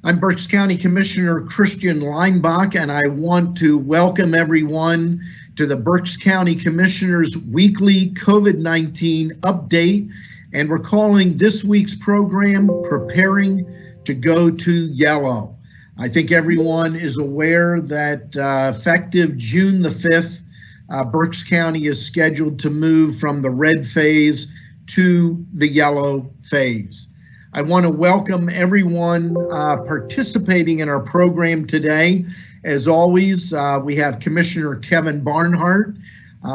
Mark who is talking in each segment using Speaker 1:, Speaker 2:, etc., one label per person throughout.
Speaker 1: I'm Berks County Commissioner Christian Leinbach, and I want to welcome everyone to the Berks County Commissioners weekly COVID-19 update. And we're calling this week's program Preparing to Go to Yellow. I think everyone is aware that effective June the 5th, Berks County is scheduled to move from the red phase to the yellow phase. I want to welcome everyone participating in our program today. As always, we have Commissioner Kevin Barnhart,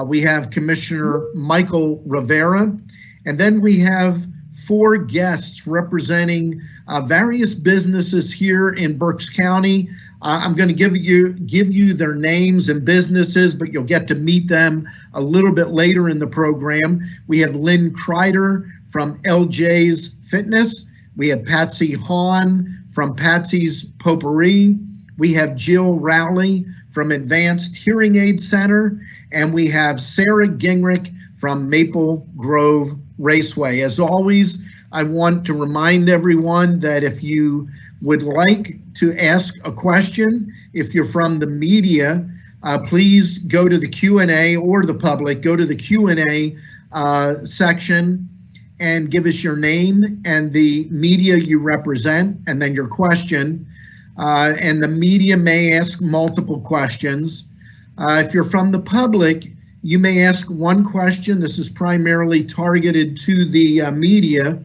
Speaker 1: we have Commissioner Michael Rivera, and then we have 4 guests representing various businesses here in Berks County. I'm going to give you their names and businesses, but you'll get to meet them a little bit later in the program. We have Lynn Kreider from LJ's Fitness. We have Patsy Hahn from Patsy's Potpourri. We have Jill Rowley from Advanced Hearing Aid Center. And we have Sarah Gingrich from Maple Grove Raceway. As always, I want to remind everyone that if you would like to ask a question, if you're from the media, please go to the Q&A, or the public, go to the Q&A section and give us your name and the media you represent, and then your question. And the media may ask multiple questions. If you're from the public, you may ask one question. This is primarily targeted to the media,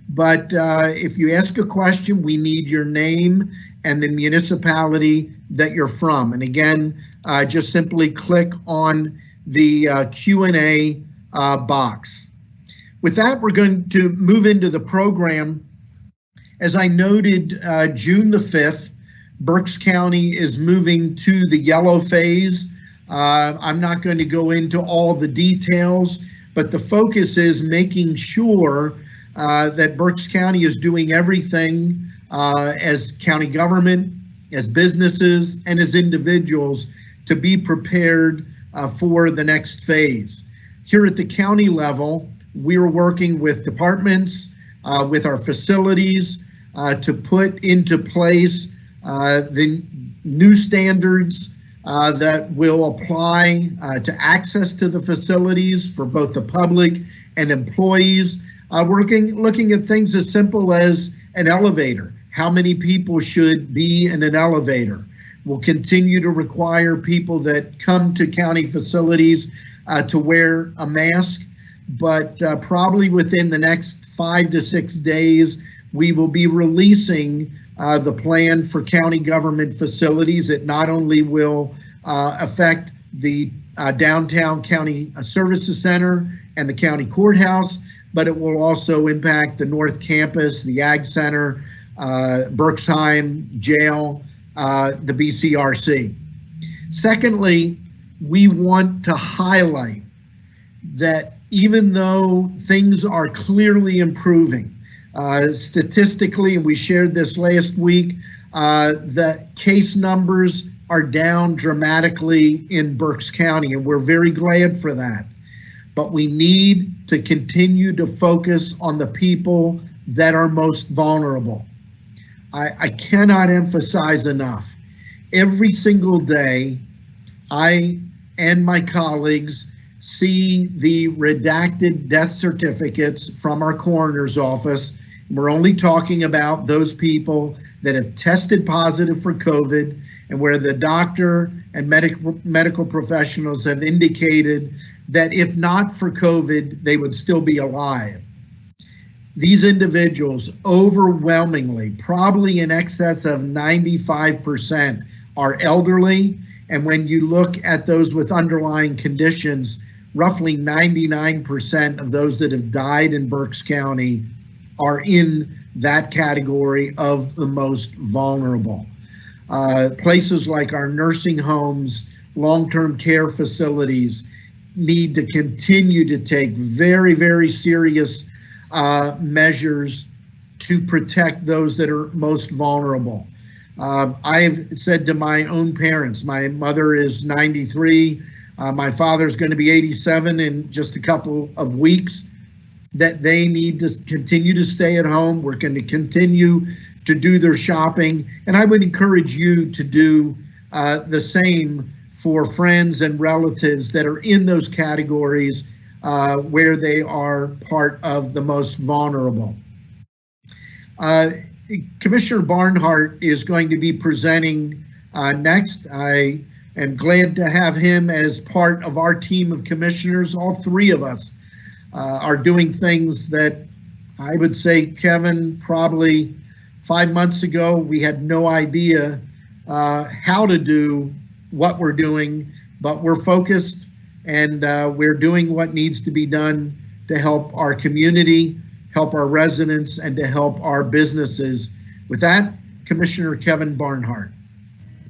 Speaker 1: but if you ask a question, we need your name and the municipality that you're from. And again, just simply click on the Q&A box. With that, we're going to move into the program. As I noted, June the 5th, Berks County is moving to the yellow phase. I'm not going to go into all the details, but the focus is making sure that Berks County is doing everything as county government, as businesses, and as individuals to be prepared for the next phase. Here at the county level, we're working with departments, with our facilities, to put into place the new standards that will apply to access to the facilities for both the public and employees. Looking at things as simple as an elevator. How many people should be in an elevator? We'll continue to require people that come to county facilities to wear a mask, but probably within the next 5 to 6 days, we will be releasing the plan for county government facilities. It not only will affect the downtown county services center and the county courthouse, but it will also impact the North Campus, the Ag Center, Berksheim Jail, the BCRC. Secondly, we want to highlight that even though things are clearly improving, statistically, and we shared this last week, the case numbers are down dramatically in Berks County, and we're very glad for that. But we need to continue to focus on the people that are most vulnerable. I cannot emphasize enough. Every single day, I and my colleagues see the redacted death certificates from our coroner's office. We're only talking about those people that have tested positive for COVID and where the doctor and medical professionals have indicated that if not for COVID, they would still be alive. These individuals overwhelmingly, probably in excess of 95%, are elderly. And when you look at those with underlying conditions, roughly 99% of those that have died in Berks County are in that category of the most vulnerable. Places like our nursing homes, long-term care facilities need to continue to take very, very serious measures to protect those that are most vulnerable. I've said to my own parents, my mother is 93, my father's going to be 87 in just a couple of weeks, that they need to continue to stay at home. We're going to continue to do their shopping. And I would encourage you to do the same for friends and relatives that are in those categories where they are part of the most vulnerable. Commissioner Barnhart is going to be presenting next. I am glad to have him as part of our team of commissioners. All three of us are doing things that I would say, Kevin, probably 5 months ago, we had no idea how to do what we're doing, but we're focused and we're doing what needs to be done to help our community, help our residents, and to help our businesses. With that, Commissioner Kevin Barnhart.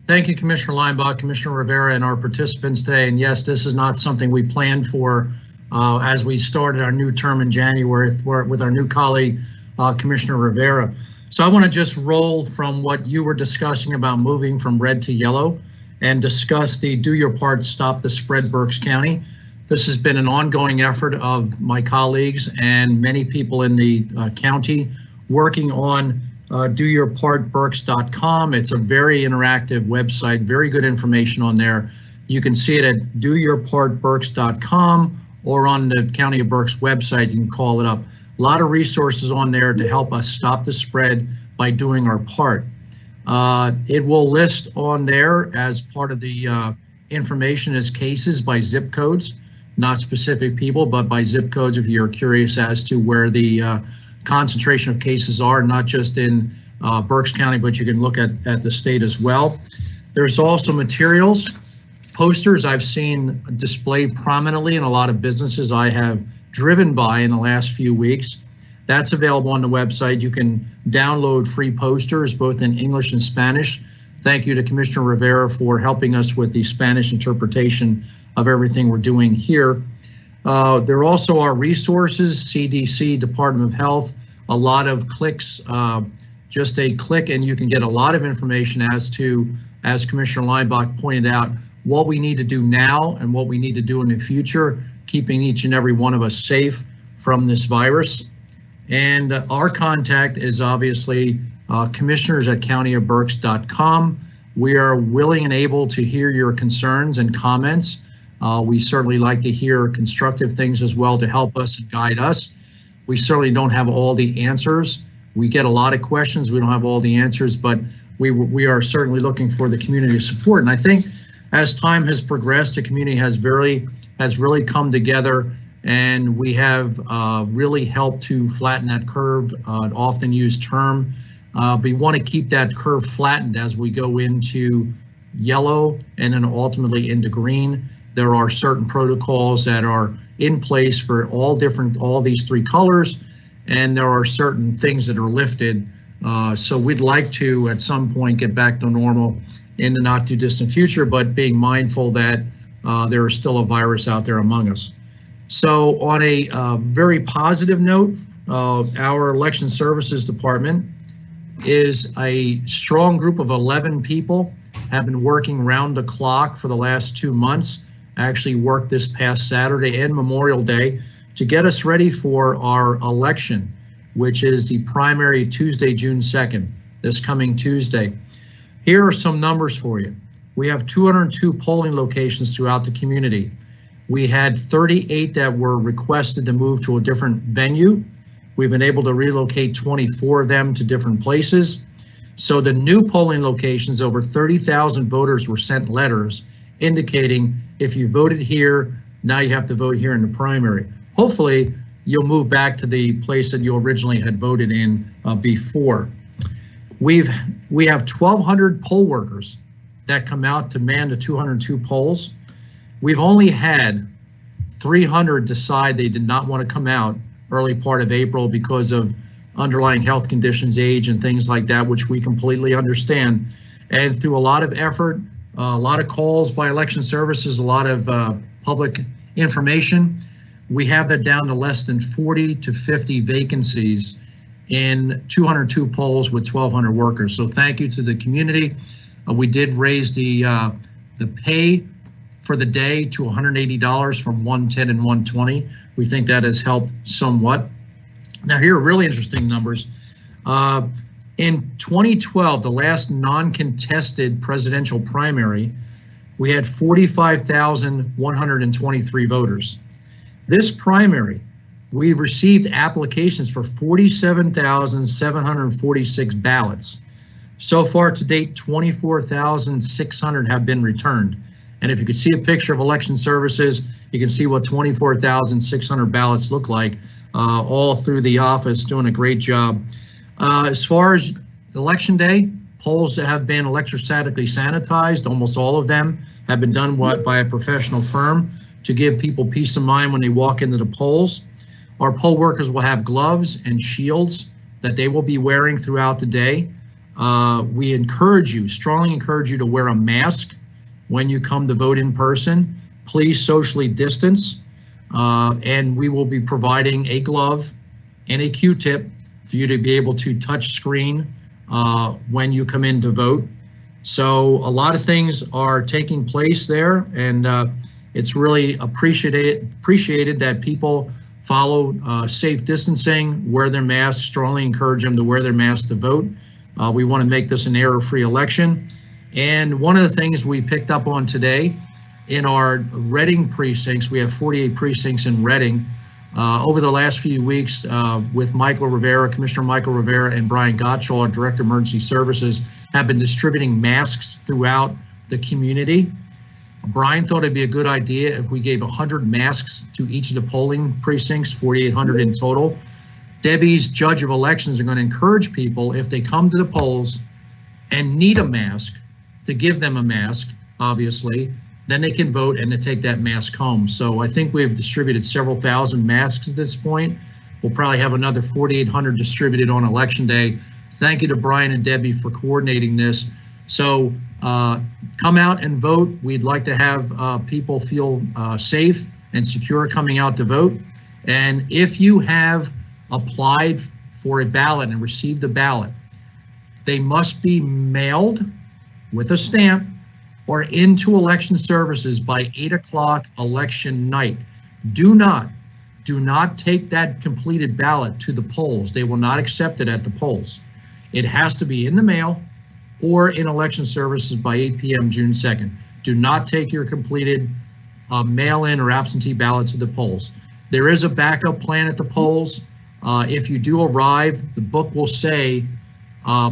Speaker 2: Thank you, Commissioner Leinbach, Commissioner Rivera, and our participants today. And yes, this is not something we planned for as we started our new term in January with our new colleague, Commissioner Rivera. So I want to just roll from what you were discussing about moving from red to yellow and discuss the Do Your Part, Stop the Spread Berks County. This has been an ongoing effort of my colleagues and many people in the county working on doyourpartberks.com. It's a very interactive website, very good information on there. You can see it at doyourpartberks.com or on the County of Berks website. You can call it up. A lot of resources on there to help us stop the spread by doing our part. It will list on there as part of the information as cases by zip codes, not specific people, but by zip codes if you're curious as to where the concentration of cases are, not just in Berks County, but you can look at the state as well. There's also materials, posters I've seen displayed prominently in a lot of businesses I have driven by in the last few weeks. That's available on the website. You can download free posters, both in English and Spanish. Thank you to Commissioner Rivera for helping us with the Spanish interpretation of everything we're doing here. There also are resources, CDC, Department of Health, a lot of clicks, just a click and you can get a lot of information as to, as Commissioner Leinbach pointed out, what we need to do now and what we need to do in the future, keeping each and every one of us safe from this virus. And our contact is obviously commissioners@countyofberks.com. We are willing and able to hear your concerns and comments. We certainly like to hear constructive things as well to help us and guide us. We certainly don't have all the answers. We get a lot of questions. We don't have all the answers, but we are certainly looking for the community support. And I think as time has progressed, the community has really come together, and we have really helped to flatten that curve, an often used term. We want to keep that curve flattened as we go into yellow and then ultimately into green. There are certain protocols that are in place for all these three colors, and there are certain things that are lifted. So we'd like to, at some point, get back to normal in the not too distant future, but being mindful that there is still a virus out there among us. So on a very positive note, our Election Services Department is a strong group of 11 people, have been working round the clock for the last 2 months. Actually worked this past Saturday and Memorial Day to get us ready for our election, which is the primary Tuesday, June 2nd, this coming Tuesday. Here are some numbers for you. We have 202 polling locations throughout the community. We had 38 that were requested to move to a different venue. We've been able to relocate 24 of them to different places. So the new polling locations, over 30,000 voters were sent letters indicating if you voted here, now you have to vote here in the primary. Hopefully you'll move back to the place that you originally had voted in before. We have 1,200 poll workers that come out to man the 202 polls. We've only had 300 decide they did not want to come out early part of April because of underlying health conditions, age, and things like that, which we completely understand. And through a lot of effort, a lot of calls by election services, a lot of public information, we have that down to less than 40 to 50 vacancies in 202 polls with 1,200 workers. So thank you to the community. We did raise the pay for the day to $180 from $110 and $120. We think that has helped somewhat. Now here are really interesting numbers. In 2012, the last non-contested presidential primary, we had 45,123 voters. This primary, we received applications for 47,746 ballots. So far to date, 24,600 have been returned. And if you could see a picture of election services, you can see what 24,600 ballots look like, all through the office, doing a great job. As far as election day, polls have been electrostatically sanitized. Almost all of them have been done by a professional firm to give people peace of mind when they walk into the polls. Our poll workers will have gloves and shields that they will be wearing throughout the day. We encourage you, strongly encourage you to wear a mask when you come to vote in person. Please socially distance, and we will be providing a glove and a Q-tip for you to be able to touch screen when you come in to vote. So a lot of things are taking place there, and it's really appreciated that people follow safe distancing, wear their masks, strongly encourage them to wear their masks to vote. We want to make this an error-free election. And one of the things we picked up on today in our Reading precincts, we have 48 precincts in Reading. Over the last few weeks with Michael Rivera, Commissioner Michael Rivera, and Brian Gottschall, our Director of Emergency Services, have been distributing masks throughout the community. Brian thought it'd be a good idea if we gave 100 masks to each of the polling precincts, 4,800 in total. Debbie's judge of elections are going to encourage people, if they come to the polls and need a mask, to give them a mask, obviously, then they can vote and to take that mask home. So I think we've distributed several thousand masks at this point. We'll probably have another 4,800 distributed on election day. Thank you to Brian and Debbie for coordinating this. So come out and vote. We'd like to have people feel safe and secure coming out to vote. And if you have applied for a ballot and received a ballot, they must be mailed with a stamp or into election services by 8 o'clock election night. Do not take that completed ballot to the polls. They will not accept it at the polls. It has to be in the mail or in election services by 8 p.m. June 2nd. Do not take your completed mail-in or absentee ballot to the polls. There is a backup plan at the polls. If you do arrive, the book will say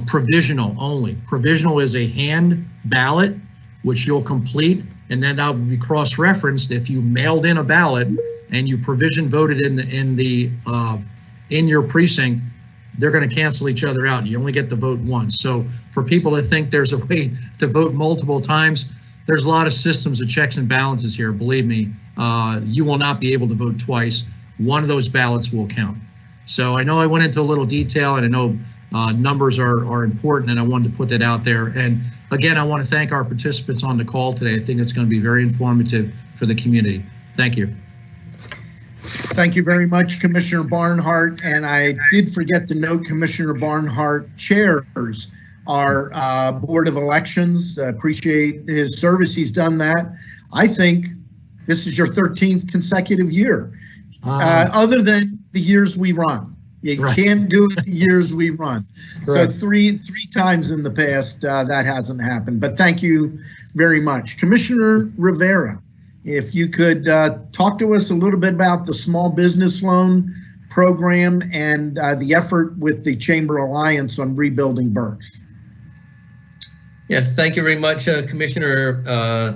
Speaker 2: provisional only. Provisional is a hand ballot, which you'll complete, and then that will be cross-referenced. If you mailed in a ballot and you provision voted in your precinct, they're going to cancel each other out. You only get to vote once. So for people that think there's a way to vote multiple times, there's a lot of systems of checks and balances here. Believe me, you will not be able to vote twice. One of those ballots will count. So I know I went into a little detail, and I know numbers are important, and I wanted to put that out there. And again, I want to thank our participants on the call today. I think it's going to be very informative for the community. Thank you.
Speaker 1: Thank you very much, Commissioner Barnhart. And I did forget to note Commissioner Barnhart chairs our Board of Elections. Appreciate his service. He's done that. I think this is your 13th consecutive year, other than the years we run. You can't do it the years we run. Correct. So three times in the past that hasn't happened. But thank you very much. Commissioner Rivera, if you could talk to us a little bit about the small business loan program and the effort with the Chamber Alliance on rebuilding Berks.
Speaker 3: Yes, thank you very much, Commissioner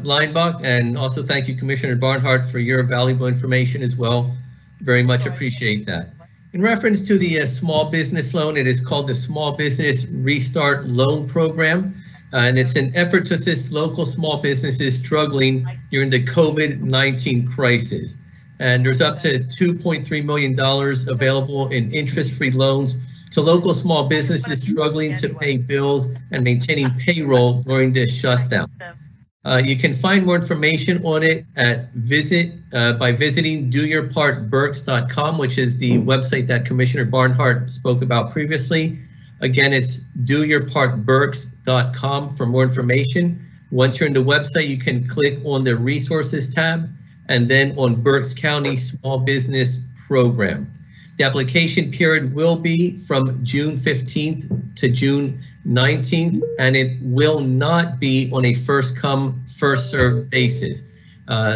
Speaker 3: Leinbach, and also thank you, Commissioner Barnhart, for your valuable information as well. Very much appreciate that. In reference to the small business loan, it is called the Small Business Restart Loan Program, and it's an effort to assist local small businesses struggling during the COVID-19 crisis. And there's up to $2.3 million available in interest-free loans to local small businesses struggling to pay bills and maintaining payroll during this shutdown. You can find more information on it at by visiting doyourpartberks.com, which is the website that Commissioner Barnhart spoke about previously. Again, it's doyourpartberks.com for more information. Once you're in the website, you can click on the resources tab and then on Berks County Small Business Program. The application period will be from June 15th to June 19th, and it will not be on a first come, first served basis.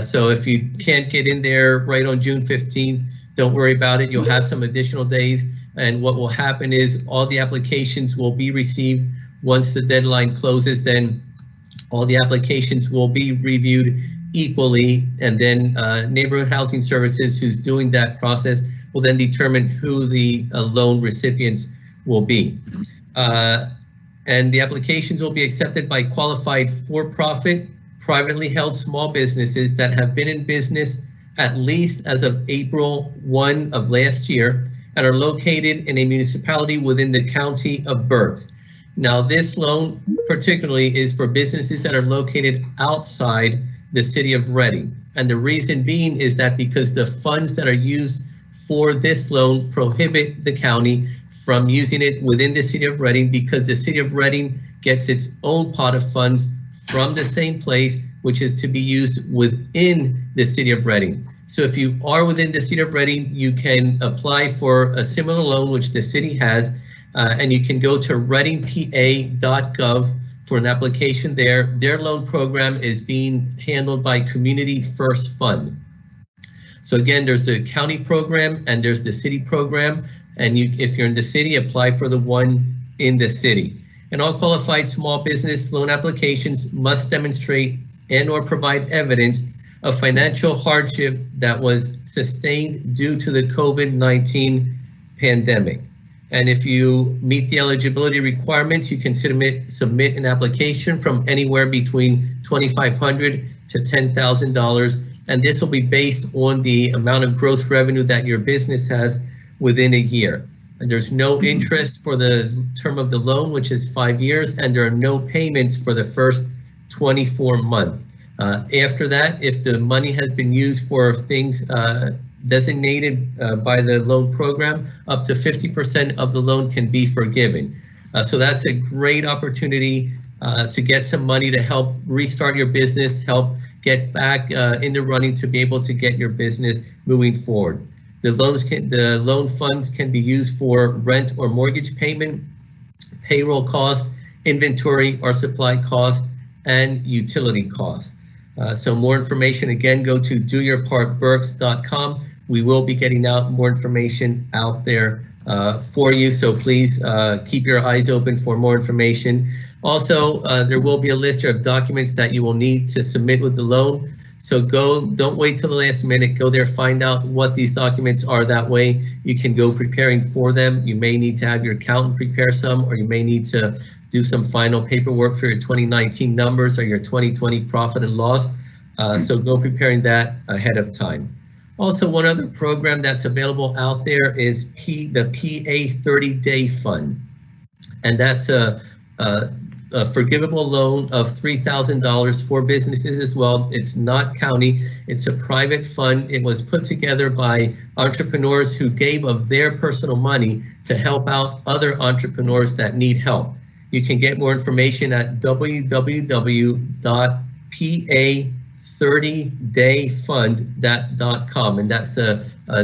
Speaker 3: So if you can't get in there right on June 15th, don't worry about it. You'll have some additional days. And what will happen is all the applications will be received once the deadline closes. Then all the applications will be reviewed equally. And then Neighborhood Housing Services, who's doing that process, will then determine who the loan recipients will be. And the applications will be accepted by qualified for-profit, privately held small businesses that have been in business at least as of April 1 of last year and are located in a municipality within the county of Berks. Now, this loan particularly is for businesses that are located outside the city of Reading. And the reason being is that because the funds that are used for this loan prohibit the county from using it within the city of Reading, because the city of Reading gets its own pot of funds from the same place, which is to be used within the city of Reading. So if you are within the city of Reading, you can apply for a similar loan, which the city has, and you can go to readingpa.gov for an application there. Their loan program is being handled by Community First Fund. So again, there's the county program and there's the city program. And if you're in the city, apply for the one in the city. And all qualified small business loan applications must demonstrate and or provide evidence of financial hardship that was sustained due to the COVID-19 pandemic. And if you meet the eligibility requirements, you can submit an application from anywhere between $2,500 to $10,000. And this will be based on the amount of gross revenue that your business has within a year. And there's no interest for the term of the loan, which is 5 years, and there are no payments for the first 24 months. After that, if the money has been used for things designated by the loan program, up to 50% of the loan can be forgiven. So that's a great opportunity to get some money to help restart your business, help get back in the running to be able to get your business moving forward. The loan funds can be used for rent or mortgage payment, payroll cost, inventory or supply cost, and utility cost. So more information, again, go to doyourpartberks.com. We will be getting out more information out there for you. So please keep your eyes open for more information. Also, there will be a list of documents that you will need to submit with the loan. So don't wait till the last minute, go there, find out what these documents are. That way you can go preparing for them. You may need to have your accountant prepare some, or you may need to do some final paperwork for your 2019 numbers or your 2020 profit and loss. So go preparing that ahead of time. Also, one other program that's available out there is the PA 30-Day Fund. And that's a forgivable loan of $3,000 for businesses as well. It's not county, it's a private fund. It was put together by entrepreneurs who gave of their personal money to help out other entrepreneurs that need help. You can get more information at www.pa30dayfund.com, and that's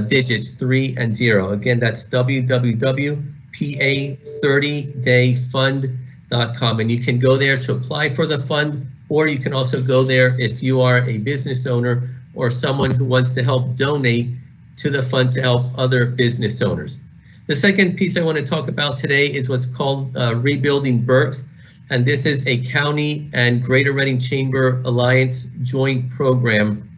Speaker 3: digits 3 and 0. Again, that's www.pa30dayfund.com. And you can go there to apply for the fund, or you can also go there if you are a business owner or someone who wants to help donate to the fund to help other business owners. The second piece I want to talk about today is what's called Rebuilding Berks. And this is a county and Greater Reading Chamber Alliance joint program.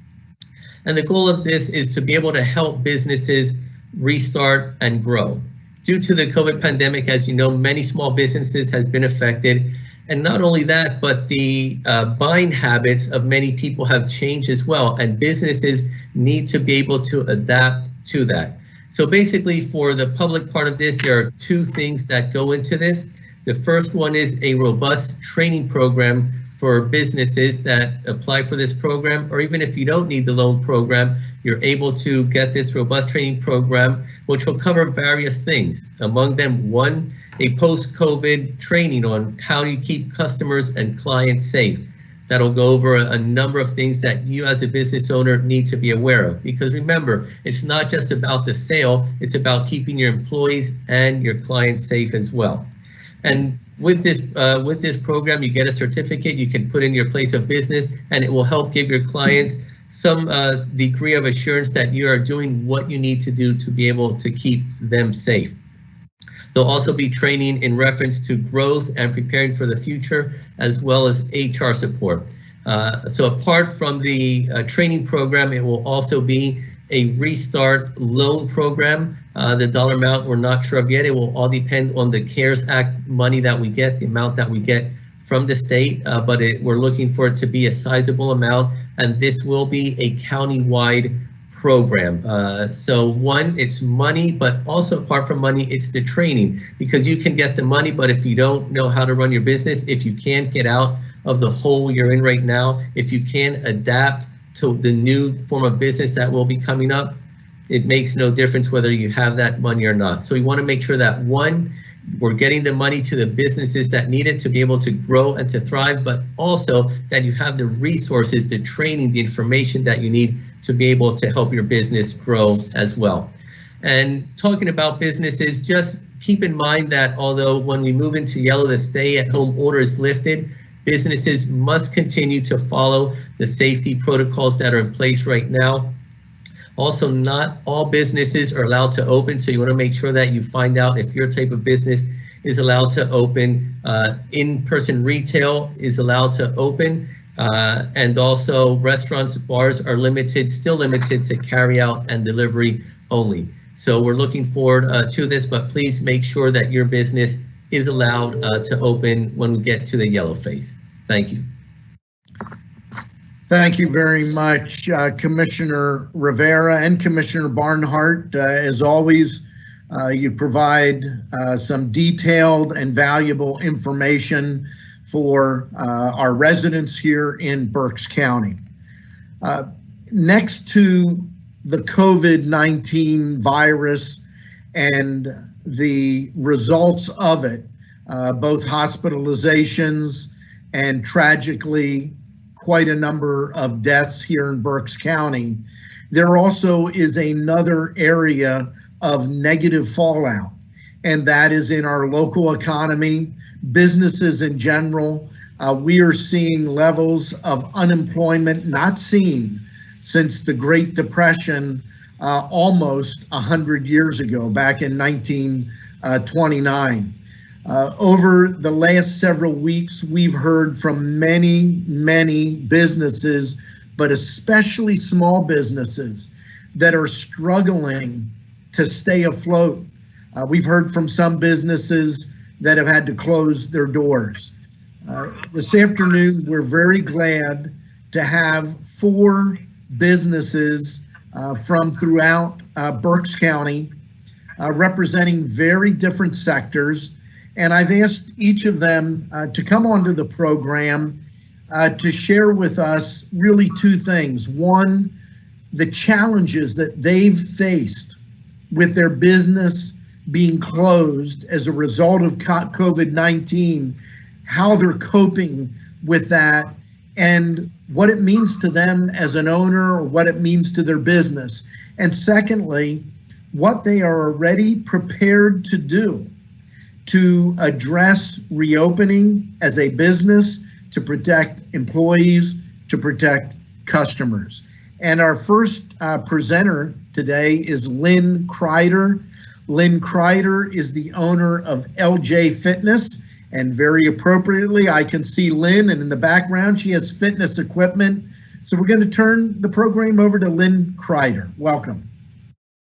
Speaker 3: And the goal of this is to be able to help businesses restart and grow. Due to the COVID pandemic, as you know, many small businesses has been affected. And not only that, but the buying habits of many people have changed as well. And businesses need to be able to adapt to that. So basically, for the public part of this, there are two things that go into this. The first one is a robust training program for businesses that apply for this program, or even if you don't need the loan program, you're able to get this robust training program, which will cover various things. Among them, one, a post-COVID training on how you keep customers and clients safe. that'll go over a number of things that you as a business owner need to be aware of. Because remember, it's not just about the sale, it's about keeping your employees and your clients safe as well. And with this program, you get a certificate you can put in your place of business, and it will help give your clients some degree of assurance that you are doing what you need to do to be able to keep them safe. There'll also be training in reference to growth and preparing for the future, as well as HR support. So apart from the training program, it will also be a restart loan program. The dollar amount we're not sure of yet. It will all depend on the CARES Act money that we get, the amount that we get from the state, but we're looking for it to be a sizable amount, and this will be a county-wide program. So one, it's money, but also apart from money, it's the training, because you can get the money, but if you don't know how to run your business, if you can't get out of the hole you're in right now, if you can't adapt to the new form of business that will be coming up, it makes no difference whether you have that money or not. So we want to make sure that one, we're getting the money to the businesses that need it to be able to grow and to thrive, but also that you have the resources, the training, the information that you need to be able to help your business grow as well. And talking about businesses, just keep in mind that although when we move into yellow, the stay-at-home order is lifted, businesses must continue to follow the safety protocols that are in place right now. Also, not all businesses are allowed to open, so you want to make sure that you find out if your type of business is allowed to open. In-person retail is allowed to open, and also restaurants, bars are limited, still limited to carry out and delivery only. So we're looking forward to this, but please make sure that your business is allowed to open when we get to the yellow phase. Thank you.
Speaker 1: Thank you very much, Commissioner Rivera and Commissioner Barnhart. As always, you provide some detailed and valuable information for our residents here in Berks County. Next to the COVID-19 virus and the results of it, both hospitalizations and tragically quite a number of deaths here in Berks County, there also is another area of negative fallout, and that is in our local economy, businesses in general. We are seeing levels of unemployment not seen since the Great Depression almost 100 years ago, back in 1929. Over the last several weeks, we've heard from many businesses, but especially small businesses that are struggling to stay afloat. We've heard from some businesses that have had to close their doors. This afternoon, we're very glad to have 4 businesses from throughout Berks County representing very different sectors. And I've asked each of them to come onto the program to share with us really 2 things. One, the challenges that they've faced with their business being closed as a result of COVID-19, how they're coping with that, and what it means to them as an owner or what it means to their business. And secondly, what they are already prepared to do to address reopening as a business, to protect employees, to protect customers. And our first presenter today is Lynn Kreider. Lynn Kreider is the owner of LJ Fitness, and very appropriately, I can see Lynn, and in the background, she has fitness equipment. So we're going to turn the program over to Lynn Kreider. Welcome.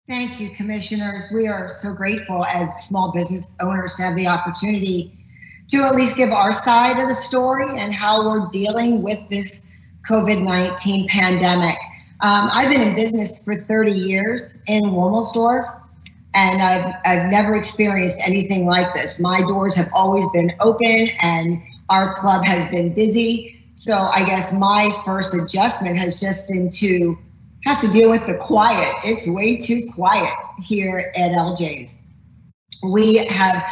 Speaker 4: Thank you, commissioners. We are so grateful as small business owners to have the opportunity to at least give our side of the story and how we're dealing with this COVID-19 pandemic. I've been in business for 30 years in Wilmersdorf, and I've never experienced anything like this. My doors have always been open and our club has been busy. So I guess my first adjustment has just been to have to deal with the quiet. It's way too quiet here at LJ's. We have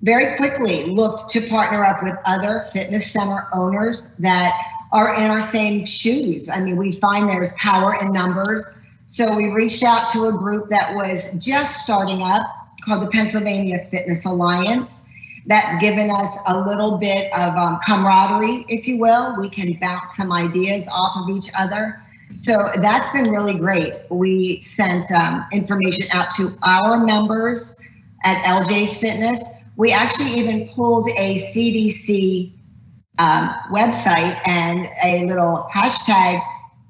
Speaker 4: very quickly looked to partner up with other fitness center owners that are in our same shoes. I mean, we find there's power in numbers. So we reached out to a group that was just starting up called the Pennsylvania Fitness Alliance. That's given us a little bit of camaraderie, if you will. We can bounce some ideas off of each other. So that's been really great. We sent information out to our members at LJ's Fitness. We actually even pulled a CDC website and a little hashtag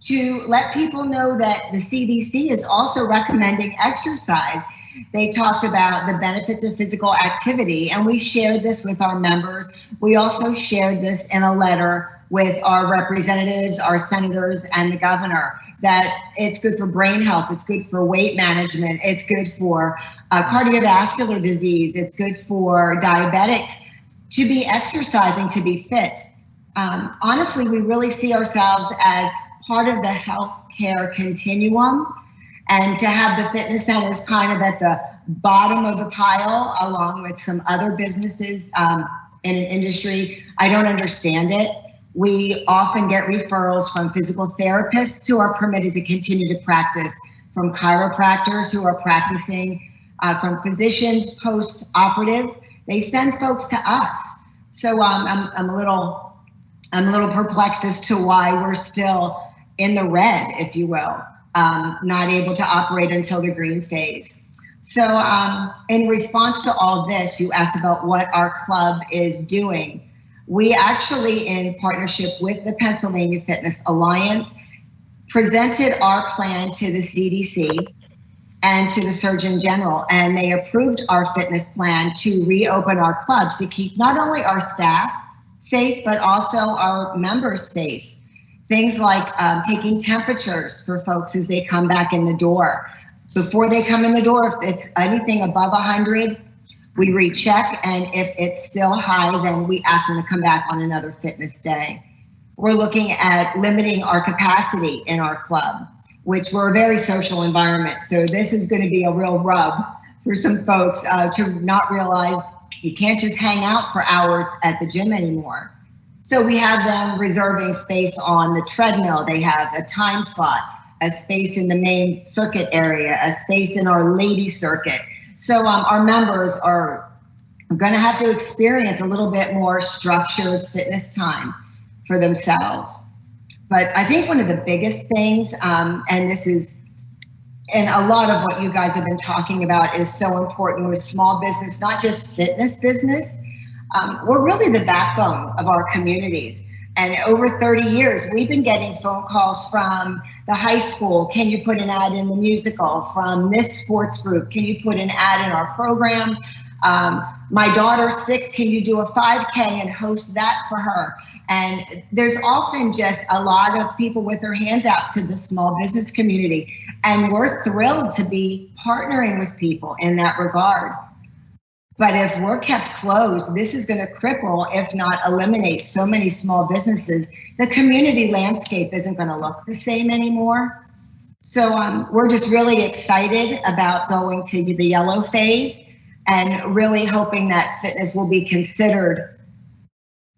Speaker 4: to let people know that the CDC is also recommending exercise. They talked about the benefits of physical activity, and we shared this with our members. We also shared this in a letter with our representatives, our senators, and the governor, that it's good for brain health, it's good for weight management, it's good for cardiovascular disease, it's good for diabetics to be exercising, to be fit. Honestly, we really see ourselves as part of the healthcare continuum, and to have the fitness centers kind of at the bottom of the pile along with some other businesses in an industry, I don't understand it. We often get referrals from physical therapists who are permitted to continue to practice, from chiropractors who are practicing, from physicians post-operative. They send folks to us. So I'm a little perplexed as to why we're still in the red, if you will, not able to operate until the green phase. So in response to all this, you asked about what our club is doing. We actually, in partnership with the Pennsylvania Fitness Alliance, presented our plan to the CDC and to the Surgeon General, and they approved our fitness plan to reopen our clubs to keep not only our staff safe, but also our members safe. Things like taking temperatures for folks as they come back in the door. Before they come in the door, if it's anything above 100, we recheck, and if it's still high, then we ask them to come back on another fitness day. We're looking at limiting our capacity in our club, which we're a very social environment. So this is going to be a real rub for some folks to not realize you can't just hang out for hours at the gym anymore. So we have them reserving space on the treadmill. They have a time slot, a space in the main circuit area, a space in our lady circuit. So our members are going to have to experience a little bit more structured fitness time for themselves. But I think one of the biggest things, and this is, and a lot of what you guys have been talking about is so important with small business, not just fitness business. We're really the backbone of our communities. And over 30 years, we've been getting phone calls from the high school. Can you put an ad in the musical? From this sports group, can you put an ad in our program? My daughter's sick, can you do a 5K and host that for her? And there's often just a lot of people with their hands out to the small business community. And we're thrilled to be partnering with people in that regard. But if we're kept closed, this is going to cripple, if not eliminate, so many small businesses. The community landscape isn't going to look the same anymore. So we're just really excited about going to the yellow phase and really hoping that fitness will be considered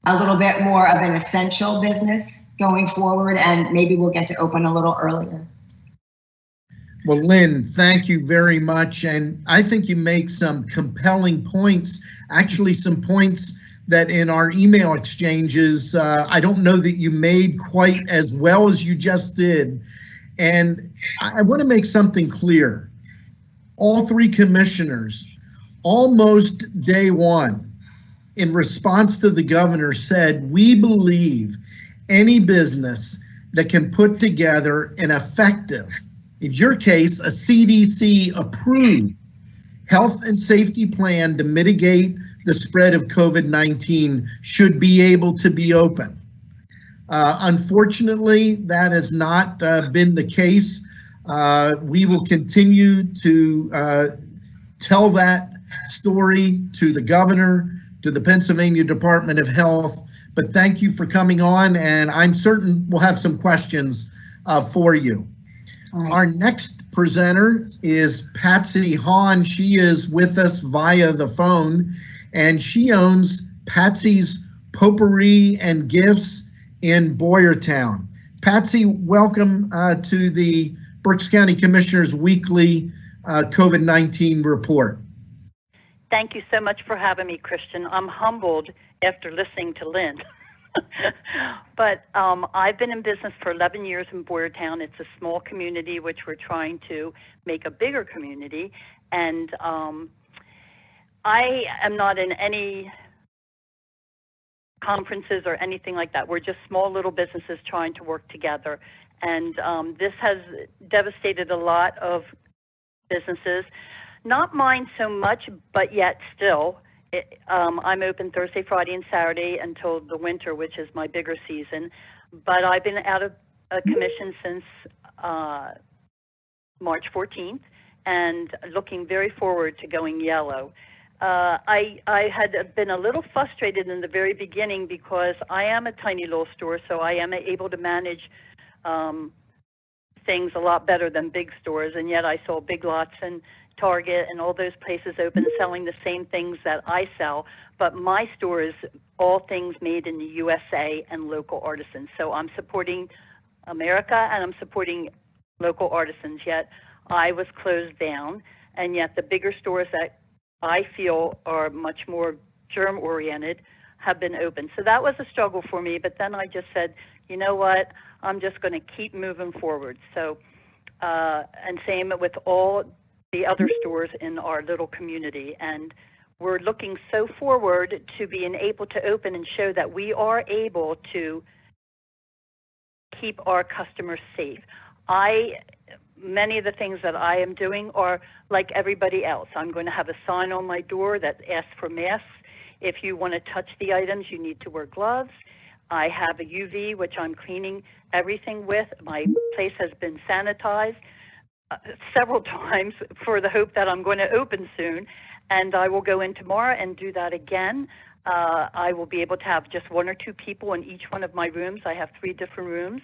Speaker 4: a little bit more of an essential business going forward, and maybe we'll get to open a little earlier.
Speaker 1: Well, Lynn, thank you very much. And I think you make some compelling points, actually some points that in our email exchanges, I don't know that you made quite as well as you just did. And I want to make something clear. All three commissioners, almost day one, in response to the governor, said, we believe any business that can put together an effective, in your case, a CDC approved health and safety plan to mitigate the spread of COVID-19 should be able to be open. Unfortunately, that has not been the case. We will continue to tell that story to the governor, to the Pennsylvania Department of Health, but thank you for coming on, and I'm certain we'll have some questions for you. Right. Our next presenter is Patsy Hahn. She is with us via the phone, and she owns Patsy's Potpourri and Gifts in Boyertown. Patsy, welcome to the Berks County Commissioners Weekly COVID-19 report.
Speaker 5: Thank you so much for having me, Christian. I'm humbled after listening to Lynn. But I've been in business for 11 years in Boyertown. It's a small community, which we're trying to make a bigger community. And I am not in any conferences or anything like that. We're just small little businesses trying to work together. And this has devastated a lot of businesses. Not mine so much, but yet still. I'm open Thursday, Friday, and Saturday until the winter, which is my bigger season. But I've been out of a commission since March 14th and looking very forward to going yellow. I had been a little frustrated in the very beginning because I am a tiny little store, so I am able to manage things a lot better than big stores, and yet I saw Big Lots and Target and all those places open selling the same things that I sell, but my store is all things made in the USA and local artisans. So I'm supporting America and I'm supporting local artisans, yet I was closed down, and yet the bigger stores that I feel are much more germ oriented have been open. So that was a struggle for me, but then I just said, you know what, I'm just going to keep moving forward. So, and same with all the other stores in our little community. And we're looking so forward to being able to open and show that we are able to keep our customers safe. Many of the things that I am doing are like everybody else. I'm going to have a sign on my door that asks for masks. If you want to touch the items, you need to wear gloves. I have a UV, which I'm cleaning everything with. My place has been sanitized several times for the hope that I'm going to open soon. And I will go in tomorrow and do that again. I will be able to have just 1 or 2 people in each one of my rooms. I have 3 different rooms.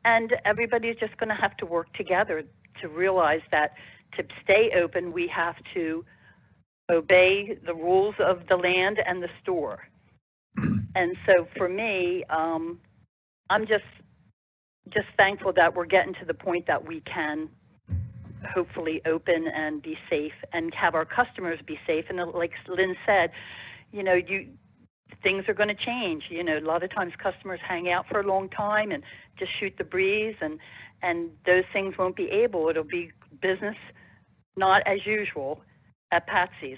Speaker 5: And everybody is just going to have to work together to realize that to stay open, we have to obey the rules of the land and the store. And so for me, I'm just thankful that we're getting to the point that we can hopefully open and be safe and have our customers be safe. And like Lynn said, you know, things are going to change. You know, a lot of times customers hang out for a long time and just shoot the breeze, and those things won't be able. It'll be business not as usual at Patsy's.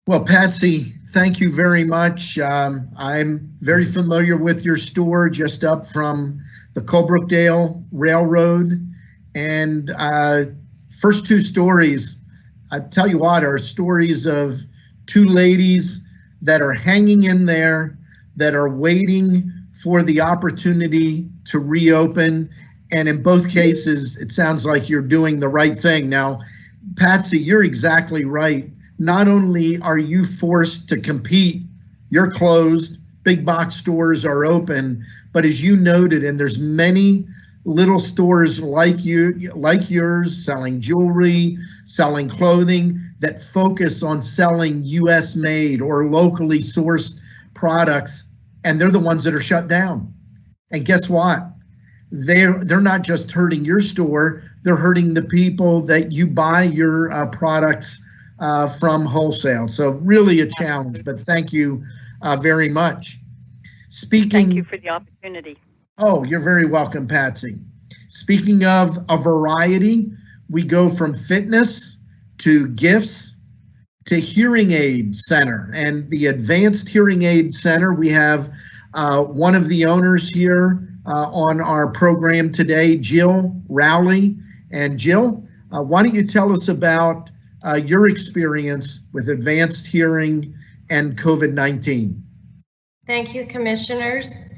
Speaker 1: Well, Patsy, thank you very much. I'm very familiar with your store just up from the Colebrookdale Railroad. And first 2 stories, I tell you what, are stories of 2 ladies that are hanging in there, that are waiting for the opportunity to reopen. And in both cases, it sounds like you're doing the right thing. Now, Patsy, you're exactly right. Not only are you forced to compete, you're closed, big box stores are open, but as you noted, and there's many little stores like yours, selling jewelry, selling clothing, that focus on selling US made or locally sourced products, and they're the ones that are shut down. And guess what? They're not just hurting your store, they're hurting the people that you buy your products from wholesale. So really a challenge, but thank you very much.
Speaker 5: Thank you for the opportunity.
Speaker 1: Oh, you're very welcome, Patsy. Speaking of a variety, we go from fitness to gifts to hearing aid center. And the Advanced Hearing Aid Center, we have one of the owners here on our program today, Jill Rowley. And Jill, why don't you tell us about your experience with advanced hearing and COVID-19?
Speaker 6: Thank you, Commissioners.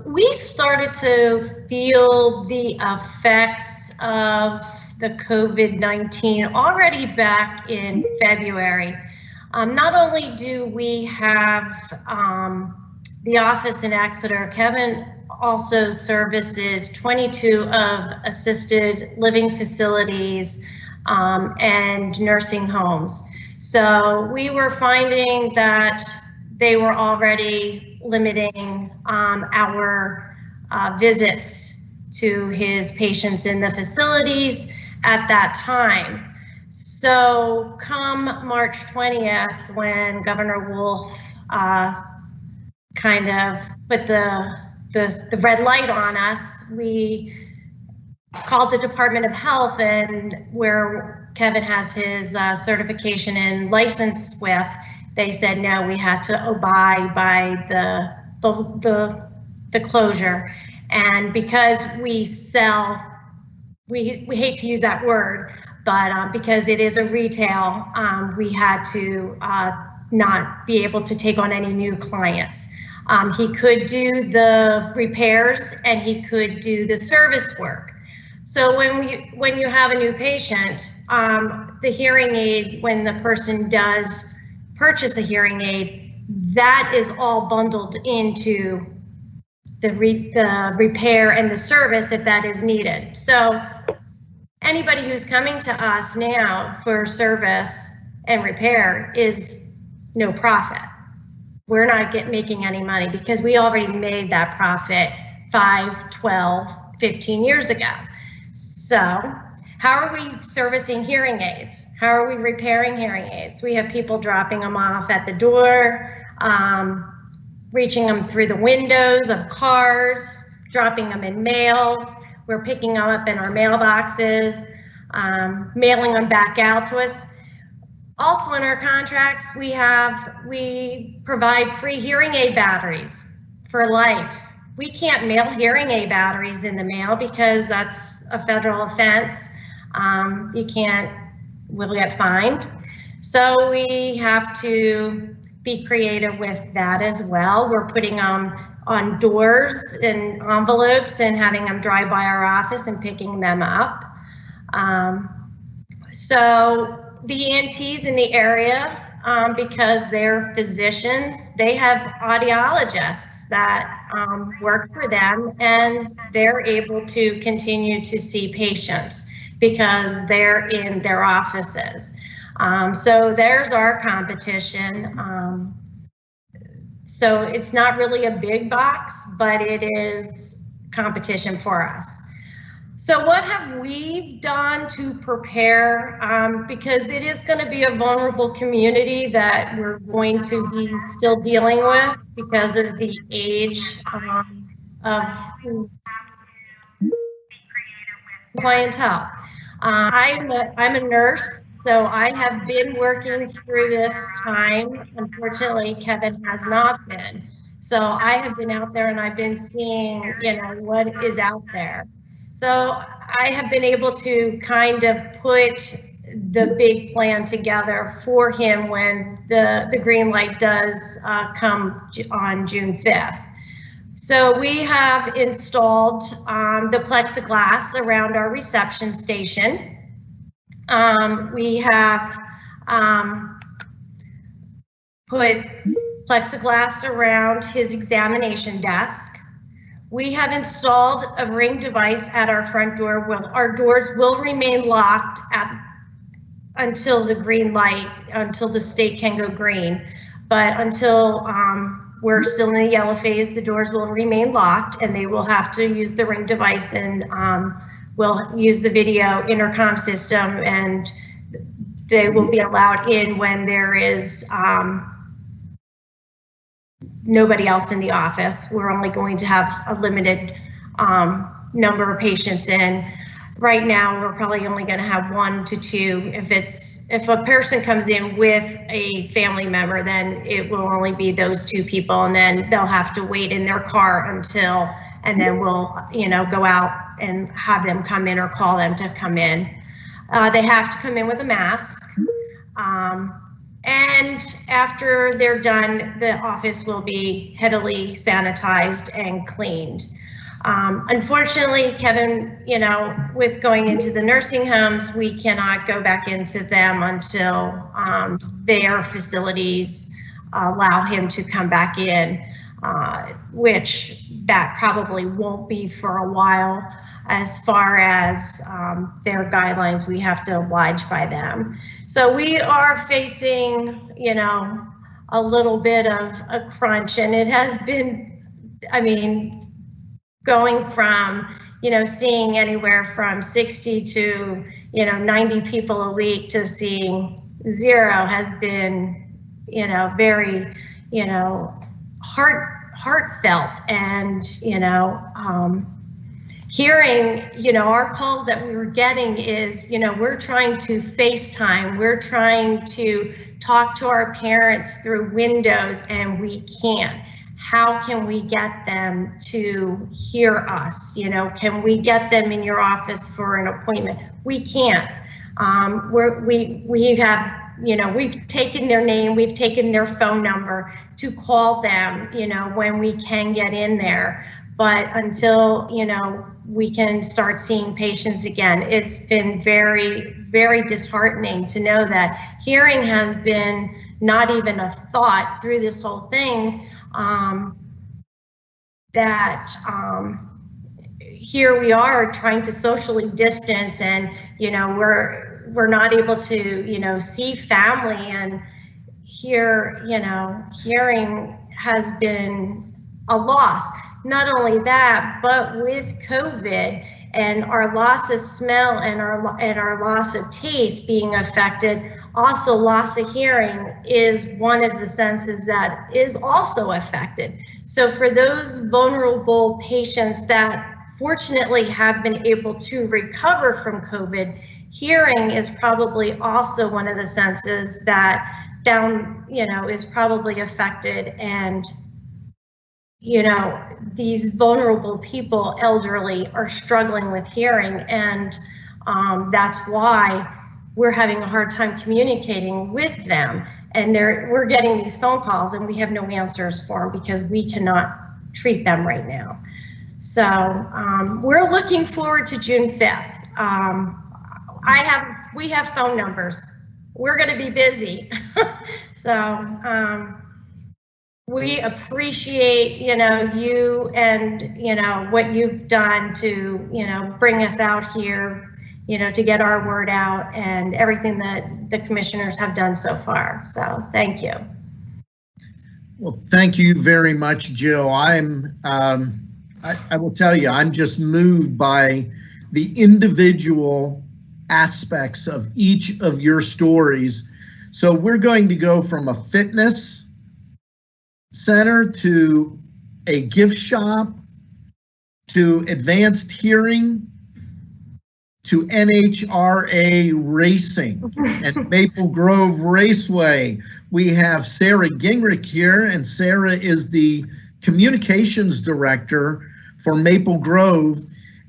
Speaker 6: We started to feel the effects of the COVID-19 already back in February. Not only do we have the office in Exeter, Kevin also services 22 of assisted living facilities and nursing homes. So we were finding that they were already limiting our visits to his patients in the facilities at that time. So come March 20th, when Governor Wolf kind of put the red light on us, we called the Department of Health, and where Kevin has his certification and license with, they said no, we had to abide by the closure. And because we sell, we hate to use that word, but because it is a retail, we had to not be able to take on any new clients. He could do the repairs and he could do the service work. So when you have a new patient, the hearing aid, when the person does purchase a hearing aid, that is all bundled into the repair and the service if that is needed. So anybody who's coming to us now for service and repair is no profit. We're not making any money because we already made that profit 5, 12, 15 years ago. So how are we servicing hearing aids? How are we repairing hearing aids? We have people dropping them off at the door, reaching them through the windows of cars, dropping them in mail. We're picking them up in our mailboxes, mailing them back out to us. Also in our contracts, we provide free hearing aid batteries for life. We can't mail hearing aid batteries in the mail because that's a federal offense. We'll get fined. So we have to be creative with that as well. We're putting them on doors and envelopes and having them drive by our office and picking them up. So the ENTs in the area, because they're physicians, they have audiologists that work for them, and they're able to continue to see patients because they're in their offices. So there's our competition. So it's not really a big box, but it is competition for us. So what have we done to prepare? Because it is going to be a vulnerable community that we're going to be still dealing with because of the age of clientele. I'm a nurse, so I have been working through this time. Unfortunately, Kevin has not been. So I have been out there and I've been seeing, what is out there. So I have been able to kind of put the big plan together for him when the green light does come on June 5th. So we have installed the plexiglass around our reception station. We have put plexiglass around his examination desk. We have installed a ring device at our front door. Our doors will remain locked until the green light, until the state can go green. But until we're still in the yellow phase, the doors will remain locked and they will have to use the ring device, and we'll use the video intercom system, and they will be allowed in when there is nobody else in the office. We're only going to have a limited number of patients in. Right now, we're probably only going to have 1 to 2. If a person comes in with a family member, then it will only be those 2 people, and then they'll have to wait in their car and then we'll, go out and have them come in or call them to come in. They have to come in with a mask. And after they're done, the office will be heavily sanitized and cleaned. Unfortunately, Kevin, with going into the nursing homes, we cannot go back into them until their facilities allow him to come back in, which that probably won't be for a while. As far as their guidelines, we have to oblige by them. So we are facing, a little bit of a crunch, and it has been, I mean, going from, seeing anywhere from 60 to, 90 people a week to seeing 0 has been, very, heartfelt, and, hearing, our calls that we were getting is, we're trying to FaceTime, we're trying to talk to our parents through windows, and we can't. How can we get them to hear us? Can we get them in your office for an appointment? We can't. We have, we've taken their name, we've taken their phone number to call them, when we can get in there. But until, we can start seeing patients again, it's been very, very disheartening to know that hearing has been not even a thought through this whole thing. Here we are trying to socially distance, and we're not able to see family, and here hearing has been a loss. Not only that, but with COVID and our loss of smell and our loss of taste being affected, also loss of hearing is one of the senses that is also affected. So for those vulnerable patients that fortunately have been able to recover from COVID, hearing is probably also one of the senses that is probably affected. And these vulnerable people, elderly, are struggling with hearing, and that's why we're having a hard time communicating with them. And we're getting these phone calls, and we have no answers for them because we cannot treat them right now. So we're looking forward to June 5th. We have phone numbers. We're going to be busy. So we appreciate, you and, what you've done to, bring us out here, to get our word out, and everything that the commissioners have done so far. So thank you.
Speaker 1: Well, thank you very much, Jill. I will tell you, I'm just moved by the individual aspects of each of your stories. So we're going to go from a fitness center to a gift shop to advanced hearing to NHRA racing and Maple Grove Raceway. We have Sarah Gingrich here, and Sarah is the communications director for Maple Grove.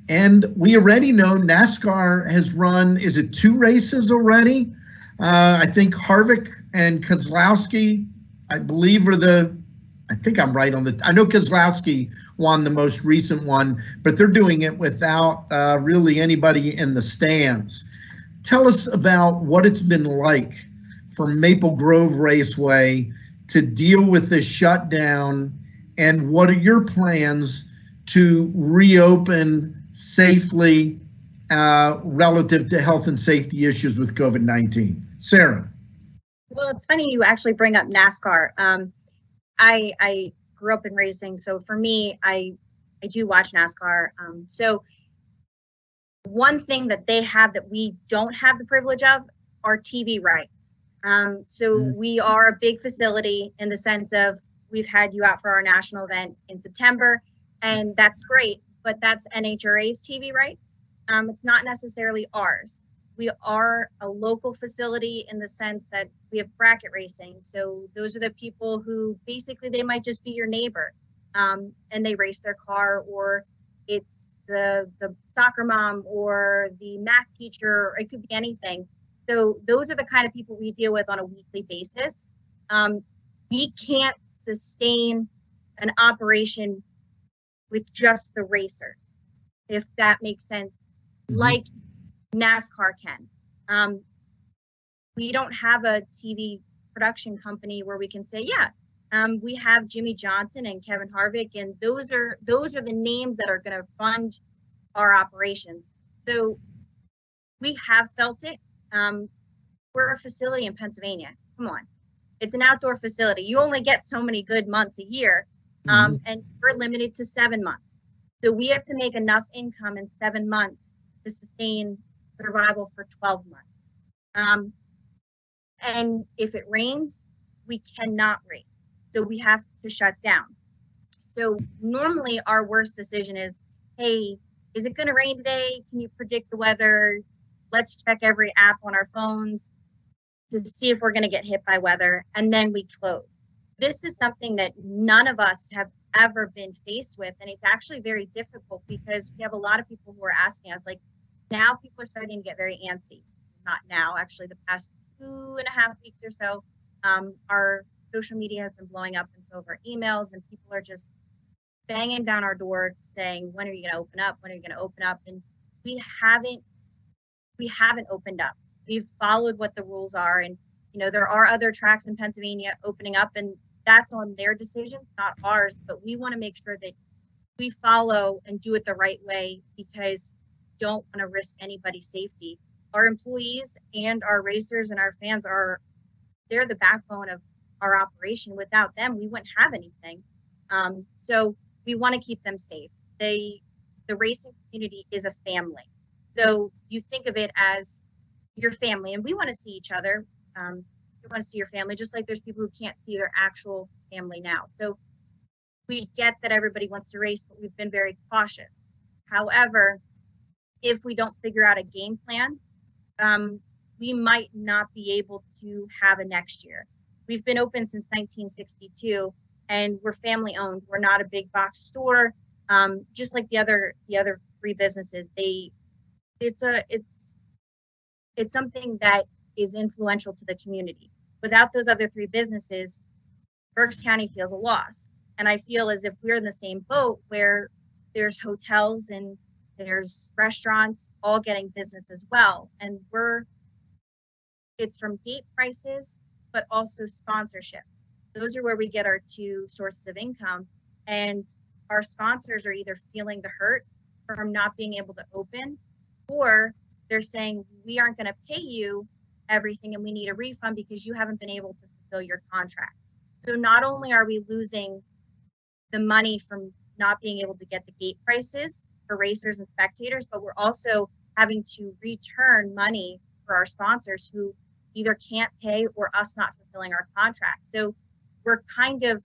Speaker 1: And we already know NASCAR has run, is it 2 races already? I think Harvick and Kozlowski, I believe, I think I'm right on I know Kozlowski won the most recent one, but they're doing it without really anybody in the stands. Tell us about what it's been like for Maple Grove Raceway to deal with this shutdown, and what are your plans to reopen safely relative to health and safety issues with COVID-19? Sarah.
Speaker 7: Well, it's funny you actually bring up NASCAR. I grew up in racing, so for me, I do watch NASCAR. So one thing that they have that we don't have the privilege of are TV rights. So we are a big facility in the sense of we've had you out for our national event in September, and that's great, but that's NHRA's TV rights. It's not necessarily ours. We are a local facility in the sense that we have bracket racing. So those are the people who basically they might just be your neighbor, and they race their car, or it's the soccer mom or the math teacher, or it could be anything. So those are the kind of people we deal with on a weekly basis. We can't sustain an operation with just the racers, if that makes sense, like NASCAR can. We don't have a TV production company where we can say, we have Jimmy Johnson and Kevin Harvick, and those are the names that are going to fund our operations. So we have felt it. We're a facility in Pennsylvania. Come on, It's an outdoor facility. You only get so many good months a year, and we're limited to 7 months. So we have to make enough income in 7 months to sustain survival for 12 months. And if it rains, we cannot race. So we have to shut down. So normally our worst decision is, hey, is it going to rain today? Can you predict the weather? Let's check every app on our phones to see if we're going to get hit by weather, and then we close. This is something that none of us have ever been faced with, and it's actually very difficult because we have a lot of people who are asking us, like, now people are starting to get very antsy. Not now, actually, the past 2.5 weeks or so, our social media has been blowing up, and so of our emails, and people are just banging down our door saying, when are you going to open up? When are you going to open up? And we haven't opened up. We've followed what the rules are, and there are other tracks in Pennsylvania opening up, and that's on their decision, not ours. But we want to make sure that we follow and do it the right way, because we don't want to risk anybody's safety. Our employees and our racers and our fans they're the backbone of our operation. Without them, we wouldn't have anything. So we want to keep them safe. The racing community is a family. So you think of it as your family, and we want to see each other. You want to see your family, just like there's people who can't see their actual family now. So we get that everybody wants to race, but we've been very cautious. However, if we don't figure out a game plan, we might not be able to have a next year. We've been open since 1962, and we're family owned. We're not a big box store, just like the other 3 businesses. It's something that is influential to the community. Without those other 3 businesses, Berks County feels a loss. And I feel as if we're in the same boat, where there's hotels and there's restaurants all getting business as well. And it's from gate prices, but also sponsorships. Those are where we get our 2 sources of income. And our sponsors are either feeling the hurt from not being able to open, or they're saying, we aren't going to pay you everything and we need a refund because you haven't been able to fulfill your contract. So not only are we losing the money from not being able to get the gate prices for racers and spectators, but we're also having to return money for our sponsors who either can't pay or us not fulfilling our contract. So we're kind of,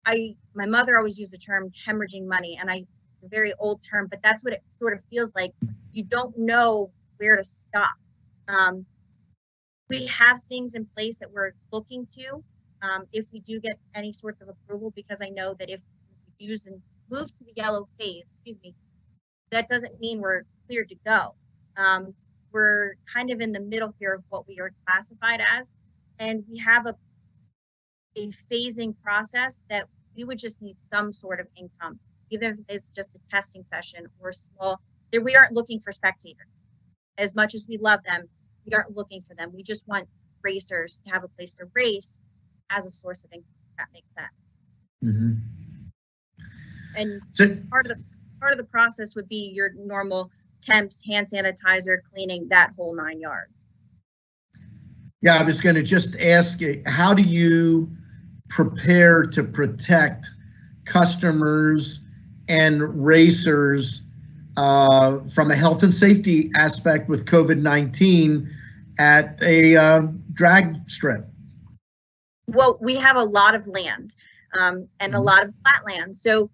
Speaker 7: my mother always used the term hemorrhaging money, and it's a very old term, but that's what it sort of feels like. You don't know where to stop. We have things in place that we're looking to, if we do get any sorts of approval, because I know that if we use and move to the yellow phase, that doesn't mean we're cleared to go. We're kind of in the middle here of what we are classified as, and we have a phasing process that we would just need some sort of income, either if it's just a testing session or small. We aren't looking for spectators. As much as we love them, we aren't looking for them. We just want racers to have a place to race as a source of income, if that makes sense. Mm-hmm. And so, part of the process would be your normal temps, hand sanitizer, cleaning, that whole 9 yards.
Speaker 1: Yeah, I was going to just ask, how do you prepare to protect customers and racers from a health and safety aspect with COVID-19 at a drag strip?
Speaker 7: Well, we have a lot of land and a lot of flat land. So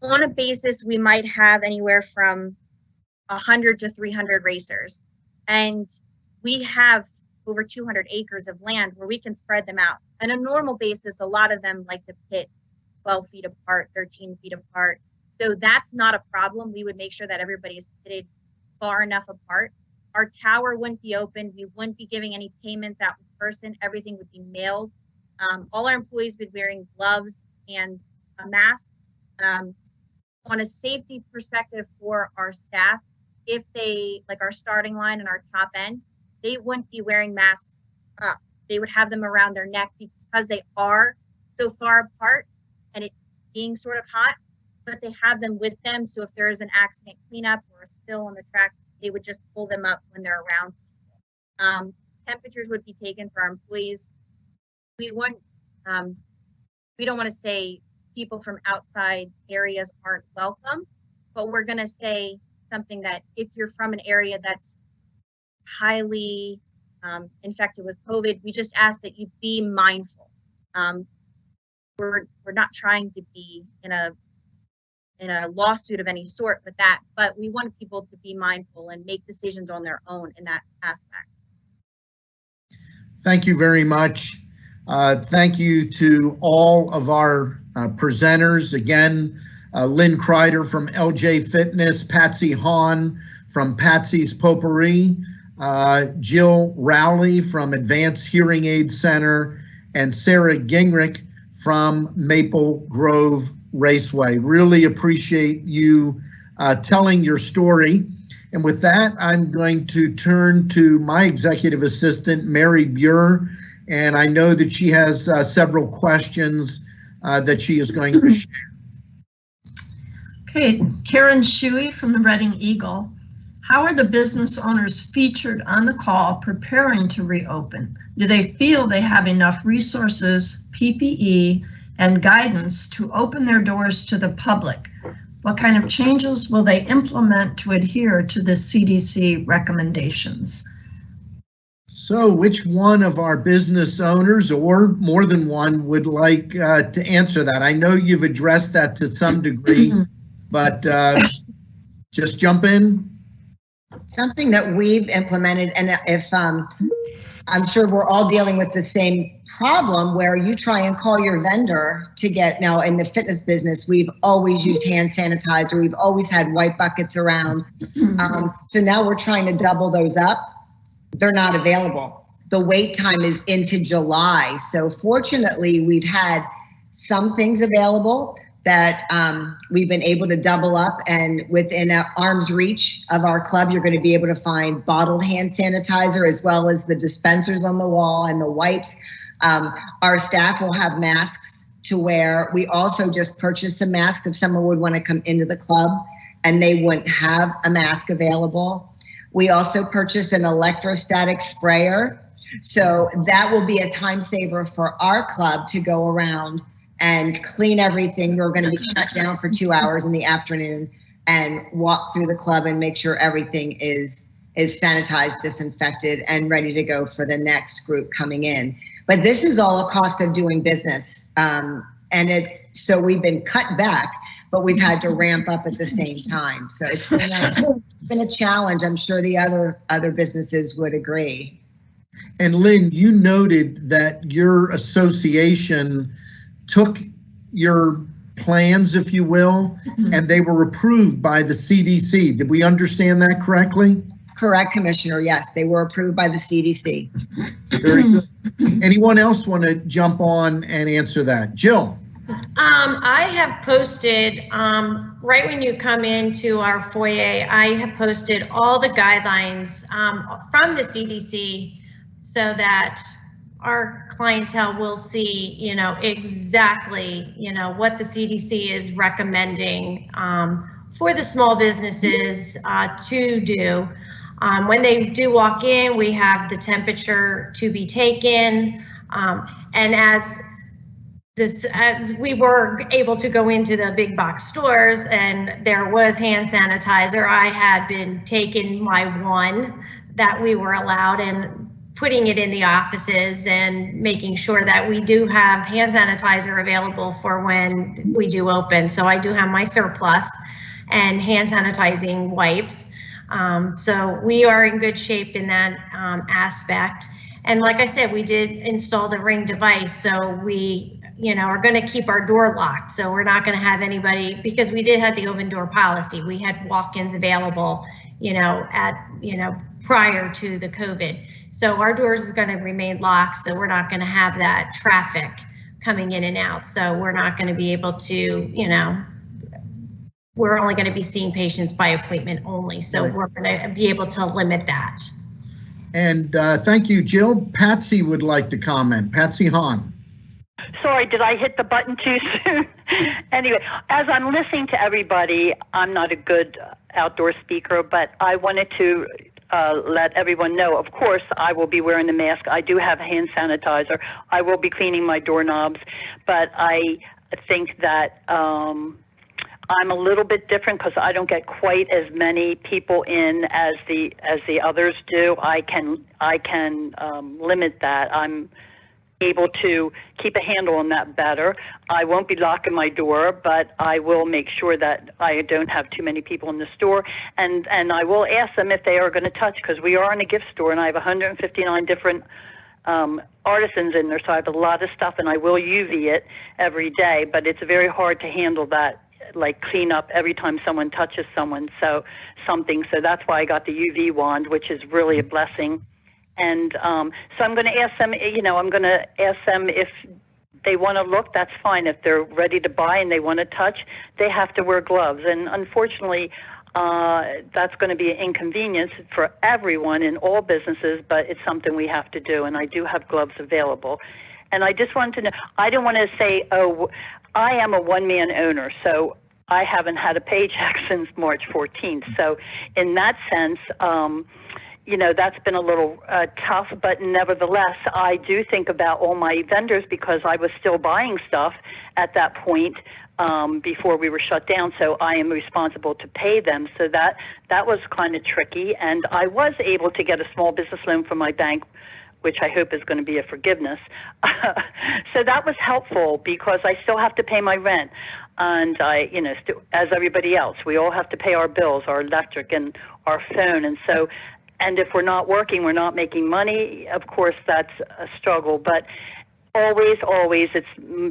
Speaker 7: on a basis, we might have anywhere from 100 to 300 racers. And we have over 200 acres of land where we can spread them out. On a normal basis, a lot of them like to pit 12 feet apart, 13 feet apart. So that's not a problem. We would make sure that everybody is pitted far enough apart. Our tower wouldn't be open. We wouldn't be giving any payments out in person. Everything would be mailed. All our employees would be wearing gloves and a mask. On a safety perspective for our staff, if they, like our starting line and our top end, they wouldn't be wearing masks up. They would have them around their neck because they are so far apart and it being sort of hot, but they have them with them. So if there is an accident cleanup or a spill on the track, they would just pull them up when they're around. Temperatures would be taken for our employees. we want, we don't want to say people from outside areas aren't welcome, but we're going to say something that if you're from an area that's highly infected with COVID, we just ask that you be mindful. We're not trying to be in a lawsuit of any sort with that, but we want people to be mindful and make decisions on their own in that aspect.
Speaker 1: Thank you very much. Thank you to all of our presenters. Again, Lynn Kreider from LJ Fitness, Patsy Hahn from Patsy's Potpourri, Jill Rowley from Advanced Hearing Aid Center, and Sarah Gingrich from Maple Grove Raceway. Really appreciate you telling your story. And with that, I'm going to turn to my executive assistant, Mary Buer, and I know that she has several questions that she is going to share.
Speaker 8: Okay, Karen Shuey from the Reading Eagle. How are the business owners featured on the call preparing to reopen? Do they feel they have enough resources, PPE, and guidance to open their doors to the public? What kind of changes will they implement to adhere to the CDC recommendations?
Speaker 1: So which one of our business owners, or more than one, would like to answer that? I know you've addressed that to some degree, but just jump in.
Speaker 4: Something that we've implemented, and if I'm sure we're all dealing with the same problem where you try and call your vendor to get, now in the fitness business, we've always used hand sanitizer. We've always had white buckets around. So now we're trying to double those up. They're not available. The wait time is into July. So fortunately, we've had some things available that we've been able to double up, and within arm's reach of our club, you're going to be able to find bottled hand sanitizer as well as the dispensers on the wall and the wipes. Our staff will have masks to wear. We also just purchased some masks if someone would want to come into the club and they wouldn't have a mask available. We also purchased an electrostatic sprayer. So that will be a time saver for our club to go around and clean everything. We're going to be shut down for 2 hours in the afternoon and walk through the club and make sure everything is sanitized, disinfected, and ready to go for the next group coming in. But this is all a cost of doing business. And so we've been cut back, but we've had to ramp up at the same time. So it's been a challenge. I'm sure the other businesses would agree.
Speaker 1: And Lynn, you noted that your association took your plans, if you will, and they were approved by the CDC. Did we understand that correctly?
Speaker 4: Correct, Commissioner. Yes, they were approved by the CDC.
Speaker 1: Very good. Anyone else want to jump on and answer that? Jill.
Speaker 6: I have posted, right when you come into our foyer, I have posted all the guidelines from the CDC so that our clientele will see, exactly, what the CDC is recommending for the small businesses to do. When they do walk in, we have the temperature to be taken. And as we were able to go into the big box stores and there was hand sanitizer, I had been taking my one that we were allowed and putting it in the offices and making sure that we do have hand sanitizer available for when we do open. So I do have my surplus and hand sanitizing wipes. So we are in good shape in that aspect. And like I said, we did install the Ring device. So we, are going to keep our door locked. So we're not going to have anybody, because we did have the open door policy. We had walk-ins available, prior to the COVID. So our doors is going to remain locked. So we're not going to have that traffic coming in and out. So we're not going to be able to, we're only going to be seeing patients by appointment only. So we're going to be able to limit that.
Speaker 1: And thank you, Jill. Patsy would like to comment. Patsy Hahn.
Speaker 5: Sorry, did I hit the button too soon? Anyway, as I'm listening to everybody, I'm not a good outdoor speaker, but I wanted to let everyone know, of course, I will be wearing the mask. I do have hand sanitizer. I will be cleaning my doorknobs, but I think that I'm a little bit different because I don't get quite as many people in as the others do. I can limit that. I'm able to keep a handle on that better. I won't be locking my door, but I will make sure that I don't have too many people in the store, and I will ask them if they are going to touch, because we are in a gift store and I have 159 different artisans in there, so I have a lot of stuff, and I will UV it every day, but it's very hard to handle that, like clean up every time someone touches something. So that's why I got the UV wand, which is really a blessing. And so I'm going to ask them, if they want to look, that's fine. If they're ready to buy and they want to touch, they have to wear gloves. And unfortunately, that's going to be an inconvenience for everyone in all businesses, but it's something we have to do. And I do have gloves available. And I just wanted to know, I didn't want to say, oh, I am a one-man owner, so I haven't had a paycheck since March 14th. So in that sense, that's been a little tough, but nevertheless, I do think about all my vendors because I was still buying stuff at that point before we were shut down, so I am responsible to pay them. So that was kind of tricky, and I was able to get a small business loan from my bank, which I hope is going to be a forgiveness. So that was helpful because I still have to pay my rent. And as everybody else, we all have to pay our bills, our electric and our phone. And if we're not working, we're not making money, of course, that's a struggle. But always, it's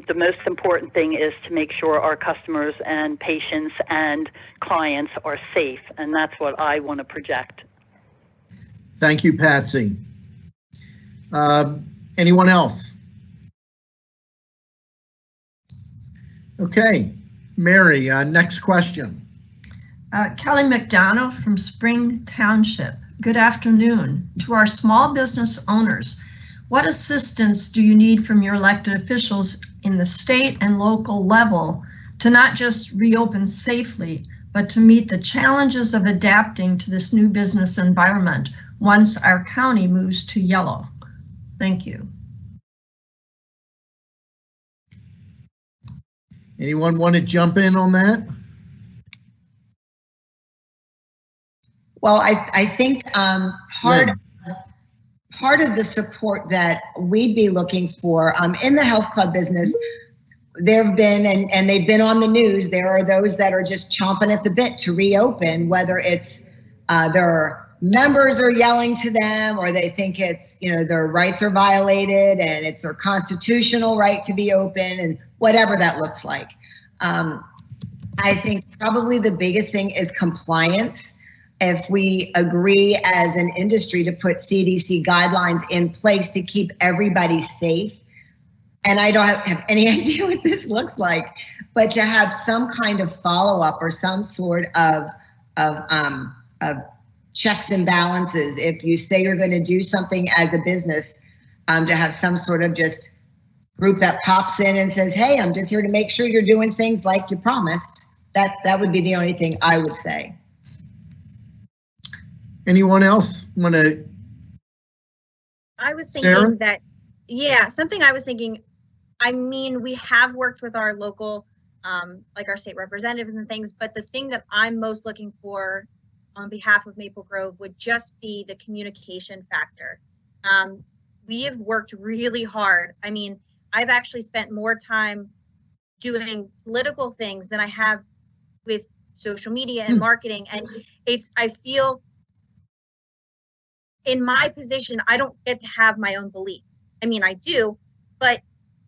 Speaker 5: the most important thing is to make sure our customers and patients and clients are safe. And that's what I want to project.
Speaker 1: Thank you, Patsy. Anyone else? Okay, Mary, next question.
Speaker 8: Kelly McDonough from Spring Township. Good afternoon. To our small business owners, what assistance do you need from your elected officials in the state and local level to not just reopen safely, but to meet the challenges of adapting to this new business environment once our county moves to yellow? Thank you.
Speaker 1: Anyone want to jump in on that?
Speaker 4: Well, I think part of the support that we'd be looking for in the health club business, there have been, and they've been on the news, there are those that are just chomping at the bit to reopen, whether it's their members are yelling to them, or they think it's, their rights are violated and it's their constitutional right to be open, and whatever that looks like. I think probably the biggest thing is compliance. If we agree as an industry to put CDC guidelines in place to keep everybody safe, and I don't have any idea what this looks like, but to have some kind of follow-up or some sort of checks and balances. If you say you're going to do something as a business, to have some sort of just group that pops in and says, hey, I'm just here to make sure you're doing things like you promised. That would be the only thing I would say.
Speaker 1: Anyone else want to?
Speaker 7: I was thinking
Speaker 1: Sarah?
Speaker 7: that, something I was thinking, we have worked with our local, like our state representatives and things, but the thing that I'm most looking for on behalf of Maple Grove would just be the communication factor. We have worked really hard. I've actually spent more time doing political things than I have with social media and marketing. And I feel in my position, I don't get to have my own beliefs. I do, but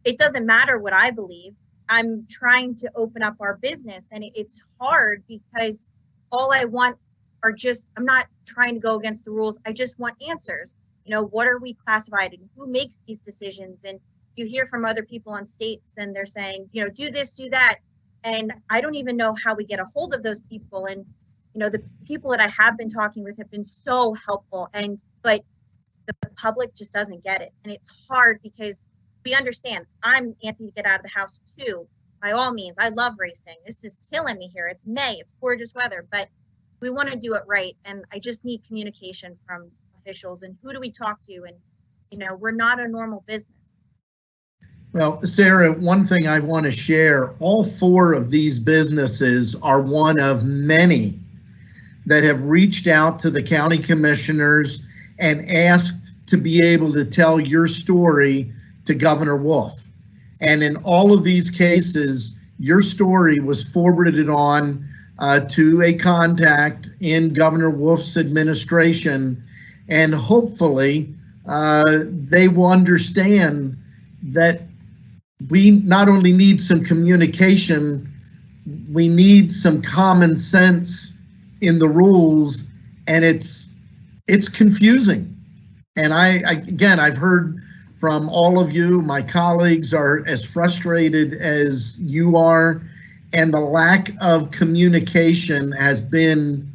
Speaker 7: it doesn't matter what I believe. I'm trying to open up our business, and it's hard because all I want are I'm not trying to go against the rules. I just want answers. What are we classified and who makes these decisions? And you hear from other people on states and they're saying, do this, do that. And I don't even know how we get a hold of those people. And, the people that I have been talking with have been so helpful, but the public just doesn't get it. And it's hard because we understand I'm antsy to get out of the house too. By all means, I love racing. This is killing me here. It's May, it's gorgeous weather, but we want to do it right. And I just need communication from officials and who do we talk to? And, you know, we're not a normal business.
Speaker 1: Well, Sarah, one thing I want to share, all 4 of these businesses are one of many that have reached out to the county commissioners and asked to be able to tell your story to Governor Wolf. And in all of these cases, your story was forwarded on to a contact in Governor Wolf's administration, and hopefully they will understand that we not only need some communication, we need some common sense in the rules, and it's confusing. And I've heard from all of you, my colleagues are as frustrated as you are, and the lack of communication has been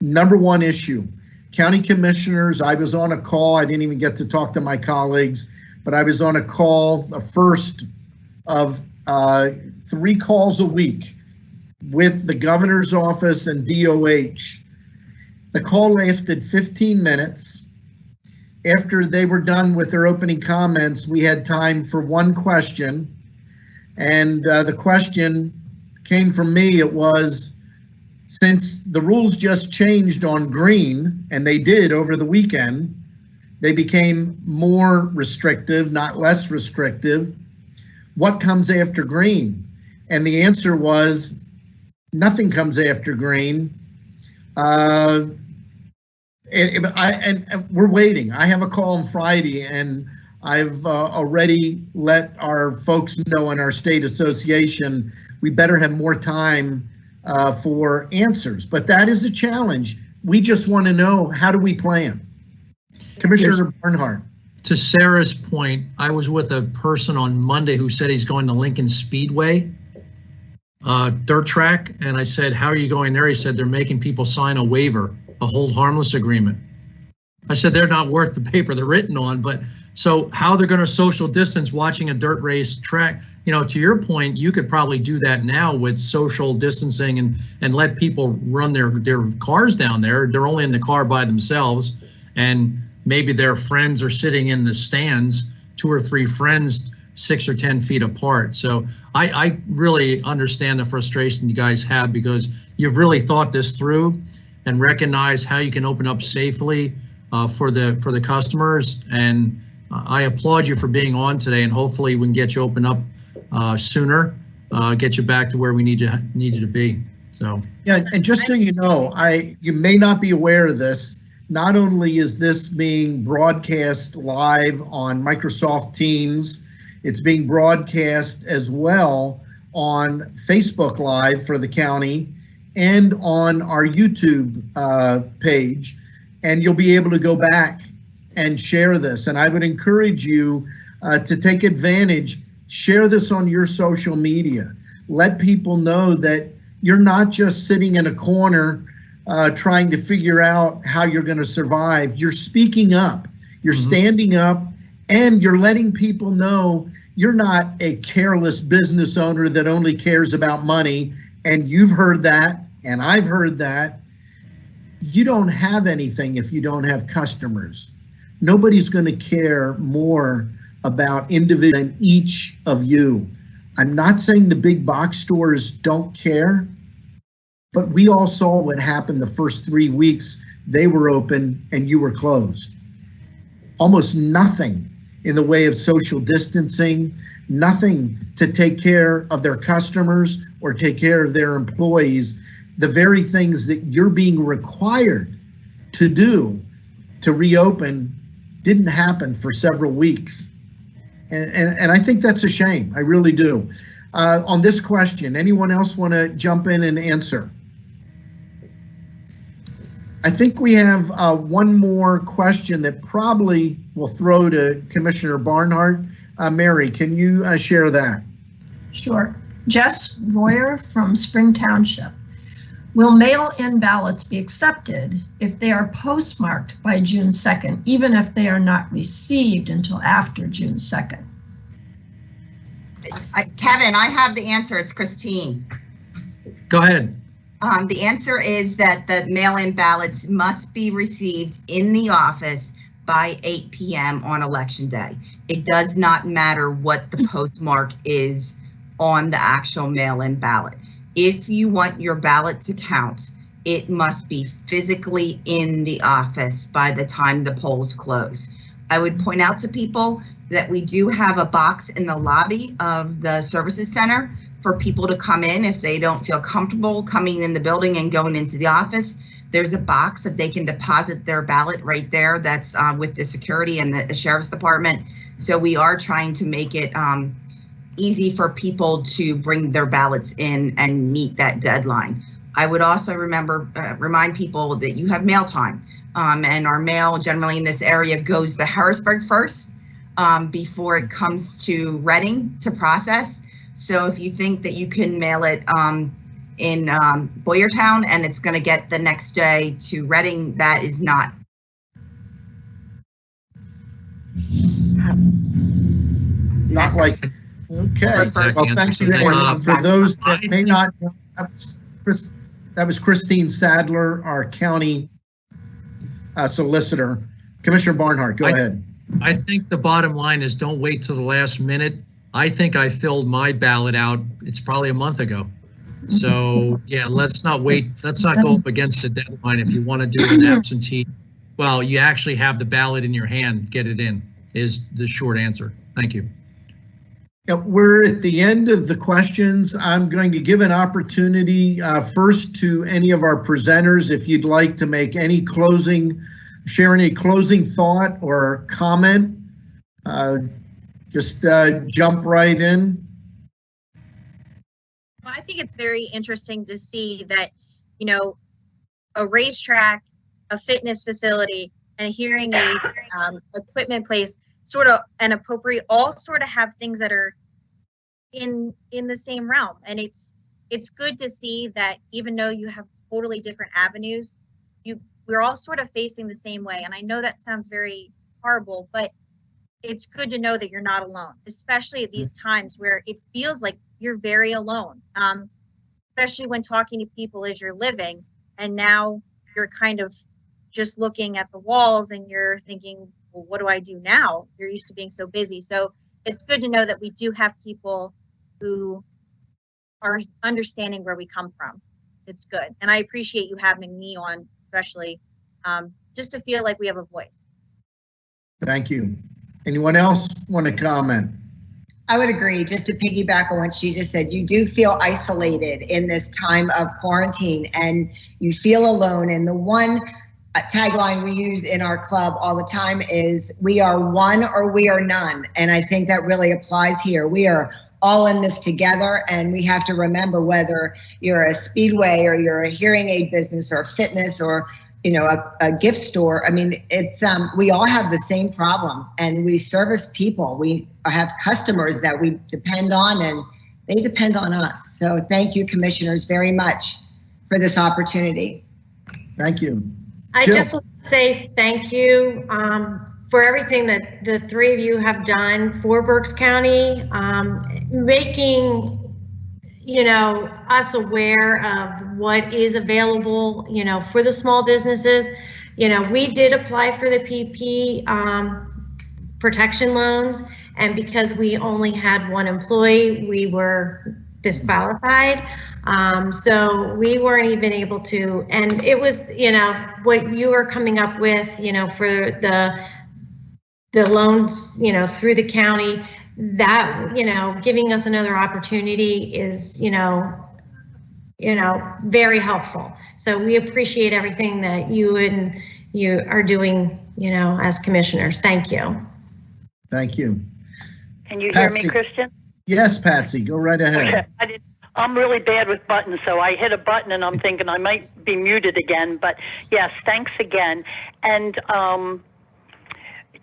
Speaker 1: #1 issue. County commissioners, I was on a call, I didn't even get to talk to my colleagues, but I was on a call, the first of 3 calls a week with the governor's office and DOH. The call lasted 15 minutes. After they were done with their opening comments, we had time for 1 question. And the question came from me. It was, since the rules just changed on green, and they did over the weekend, they became more restrictive, not less restrictive. What comes after green? And the answer was, nothing comes after green. And we're waiting. I have a call on Friday, and I've already let our folks know in our state association, we better have more time for answers. But that is a challenge. We just want to know, how do we plan? Commissioner Barnhart.
Speaker 2: To Sarah's point, I was with a person on Monday who said he's going to Lincoln Speedway dirt track, and I said, how are you going there? He said, they're making people sign a waiver, a hold harmless agreement. I said, they're not worth the paper they're written on, but so how they're going to social distance watching a dirt race track, you know, to your point, you could probably do that now with social distancing and let people run their cars down there. They're only in the car by themselves, and maybe their friends are sitting in the stands, 2 or 3 friends, 6 or 10 feet apart. So I really understand the frustration you guys have, because you've really thought this through and recognize how you can open up safely for the customers. And I applaud you for being on today, and hopefully we can get you open up sooner, get you back to where we need you to be. So
Speaker 1: yeah, and just so you know, you may not be aware of this. Not only is this being broadcast live on Microsoft Teams, it's being broadcast as well on Facebook Live for the county and on our YouTube page. And you'll be able to go back and share this. And I would encourage you to take advantage, share this on your social media. Let people know that you're not just sitting in a corner trying to figure out how you're going to survive. You're speaking up, you're standing up, and you're letting people know you're not a careless business owner that only cares about money. And you've heard that, and I've heard that. You don't have anything if you don't have customers. Nobody's going to care more about individual than each of you. I'm not saying the big box stores don't care, but we all saw what happened the first 3 weeks they were open and you were closed. Almost nothing in the way of social distancing, nothing to take care of their customers or take care of their employees. The very things that you're being required to do to reopen didn't happen for several weeks. And I think that's a shame. I really do. On this question, anyone else want to jump in and answer? I think we have one more question that probably will throw to Commissioner Barnhart. Mary, can you share that?
Speaker 8: Sure. Jess Royer from Spring Township. Will mail-in ballots be accepted if they are postmarked by June 2nd, even if they are not received until after June 2nd?
Speaker 9: Kevin, I have the answer. It's Christine.
Speaker 2: Go ahead.
Speaker 9: The answer is that the mail-in ballots must be received in the office by 8 p.m. on election day. It does not matter what the postmark is on the actual mail-in ballot. If you want your ballot to count, it must be physically in the office by the time the polls close. I would point out to people that we do have a box in the lobby of the services center for people to come in if they don't feel comfortable coming in the building and going into the office. There's a box that they can deposit their ballot right there. That's with the security and the sheriff's department. So we are trying to make it easy for people to bring their ballots in and meet that deadline. I would also remind people that you have mail time, and our mail generally in this area goes to Harrisburg first before it comes to Reading to process. So if you think that you can mail it in Boyertown and it's going to get the next day to Reading, that is not.
Speaker 1: Not like, okay. Well, thank you for those that may not know, that was Christine Sadler, our county solicitor. Commissioner Barnhart, go ahead.
Speaker 2: I think the bottom line is don't wait till the last minute. I think I filled my ballot out, it's probably a month ago. So yeah, let's not wait. Let's not go up against the deadline. If you want to do an absentee, well, you actually have the ballot in your hand, get it in, is the short answer. Thank you.
Speaker 1: Yeah, we're at the end of the questions. I'm going to give an opportunity first to any of our presenters if you'd like to make any share any closing thought or comment. Just jump right in.
Speaker 7: Well, I think it's very interesting to see that, you know, a racetrack, a fitness facility, and a hearing aid equipment place, sort of an appropriate, all sort of have things that are in the same realm. And it's good to see that even though you have totally different avenues, we're all sort of facing the same way. And I know that sounds very horrible, but it's good to know that you're not alone, especially at these times where it feels like you're very alone, especially when talking to people as you're living. And now you're kind of just looking at the walls and you're thinking, well, what do I do now? You're used to being so busy. So it's good to know that we do have people who are understanding where we come from. It's good. And I appreciate you having me on, especially just to feel like we have a voice.
Speaker 1: Thank you. Anyone else want to comment?
Speaker 4: I would agree, just to piggyback on what she just said, you do feel isolated in this time of quarantine and you feel alone. And the one tagline we use in our club all the time is, we are one or we are none. And I think that really applies here. We are all in this together, and we have to remember, whether you're a speedway or you're a hearing aid business or fitness or, you know, a gift store. I mean, it's we all have the same problem, and we service people. We have customers that we depend on, and they depend on us. So thank you, commissioners, very much for this opportunity.
Speaker 1: Thank you.
Speaker 6: I just want to say thank you for everything that the three of you have done for Berks County, making, you know, us aware of what is available, you know, for the small businesses. You know, we did apply for the PP protection loans, and because we only had one employee, we were disqualified. So we weren't even able to, and it was, you know, what you are coming up with, you know, for the loans, you know, through the county, that, you know, giving us another opportunity is, you know, very helpful. So we appreciate everything that you are doing, you know, as commissioners. Thank you.
Speaker 1: Thank you.
Speaker 5: Can you hear me, Christian?
Speaker 1: Yes, Patsy, go right ahead.
Speaker 5: Okay. I'm really bad with buttons, so I hit a button and I'm thinking I might be muted again, but yes, thanks again. And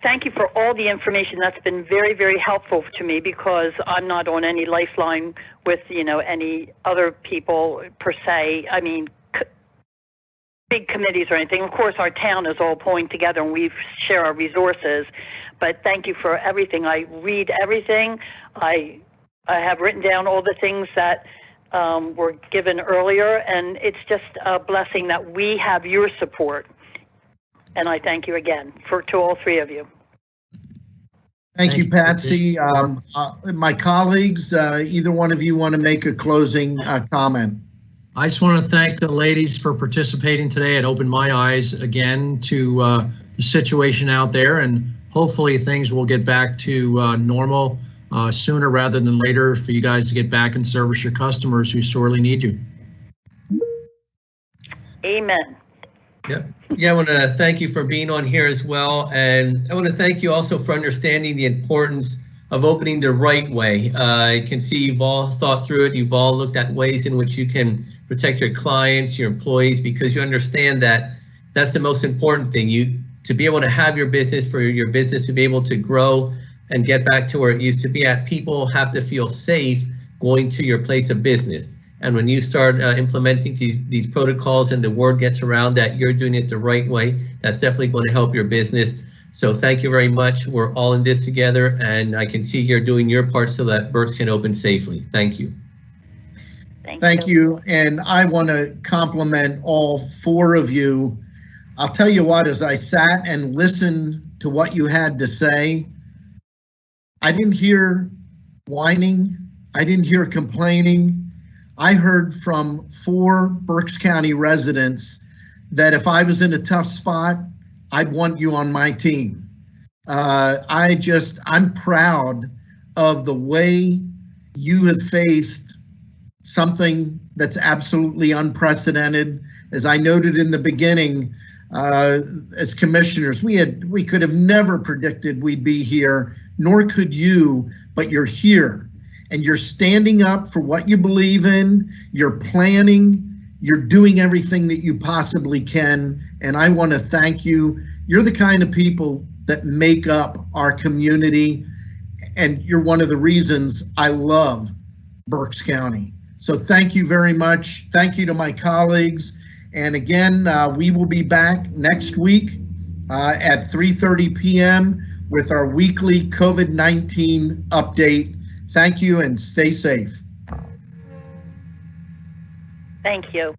Speaker 5: thank you for all the information. That's been very, very helpful to me, because I'm not on any lifeline with, you know, any other people per se. I mean, big committees or anything. Of course, our town is all pulling together and we share our resources, but thank you for everything. I read everything. I I have written down all the things that were given earlier, and it's just a blessing that we have your support. And I thank you again to all three of you.
Speaker 1: Thank you, Patsy. My colleagues, either one of you want to make a closing comment?
Speaker 2: I just want to thank the ladies for participating today. It opened my eyes again to the situation out there, and hopefully things will get back to normal sooner rather than later for you guys to get back and service your customers who sorely need you.
Speaker 5: Amen.
Speaker 3: Yep. Yeah, I want to thank you for being on here as well. And I want to thank you also for understanding the importance of opening the right way. I can see you've all thought through it. You've all looked at ways in which you can protect your clients, your employees, because you understand that that's the most important thing. To be able to have your business, for your business to be able to grow and get back to where it used to be at, people have to feel safe going to your place of business. And when you start implementing these protocols and the word gets around that you're doing it the right way, that's definitely going to help your business. So thank you very much. We're all in this together, and I can see you're doing your part so that Berks can open safely. Thank you.
Speaker 1: Thank you. And I want to compliment all four of you. I'll tell you what, as I sat and listened to what you had to say, I didn't hear whining. I didn't hear complaining. I heard from 4 Berks County residents that if I was in a tough spot, I'd want you on my team. I'm proud of the way you have faced something that's absolutely unprecedented. As I noted in the beginning, as commissioners, we could have never predicted we'd be here, nor could you, but you're here. And you're standing up for what you believe in, you're planning, you're doing everything that you possibly can. And I want to thank you. You're the kind of people that make up our community. And you're one of the reasons I love Berks County. So thank you very much. Thank you to my colleagues. And again, we will be back next week at 3:30 p.m. with our weekly COVID-19 update. Thank you and stay safe.
Speaker 5: Thank you.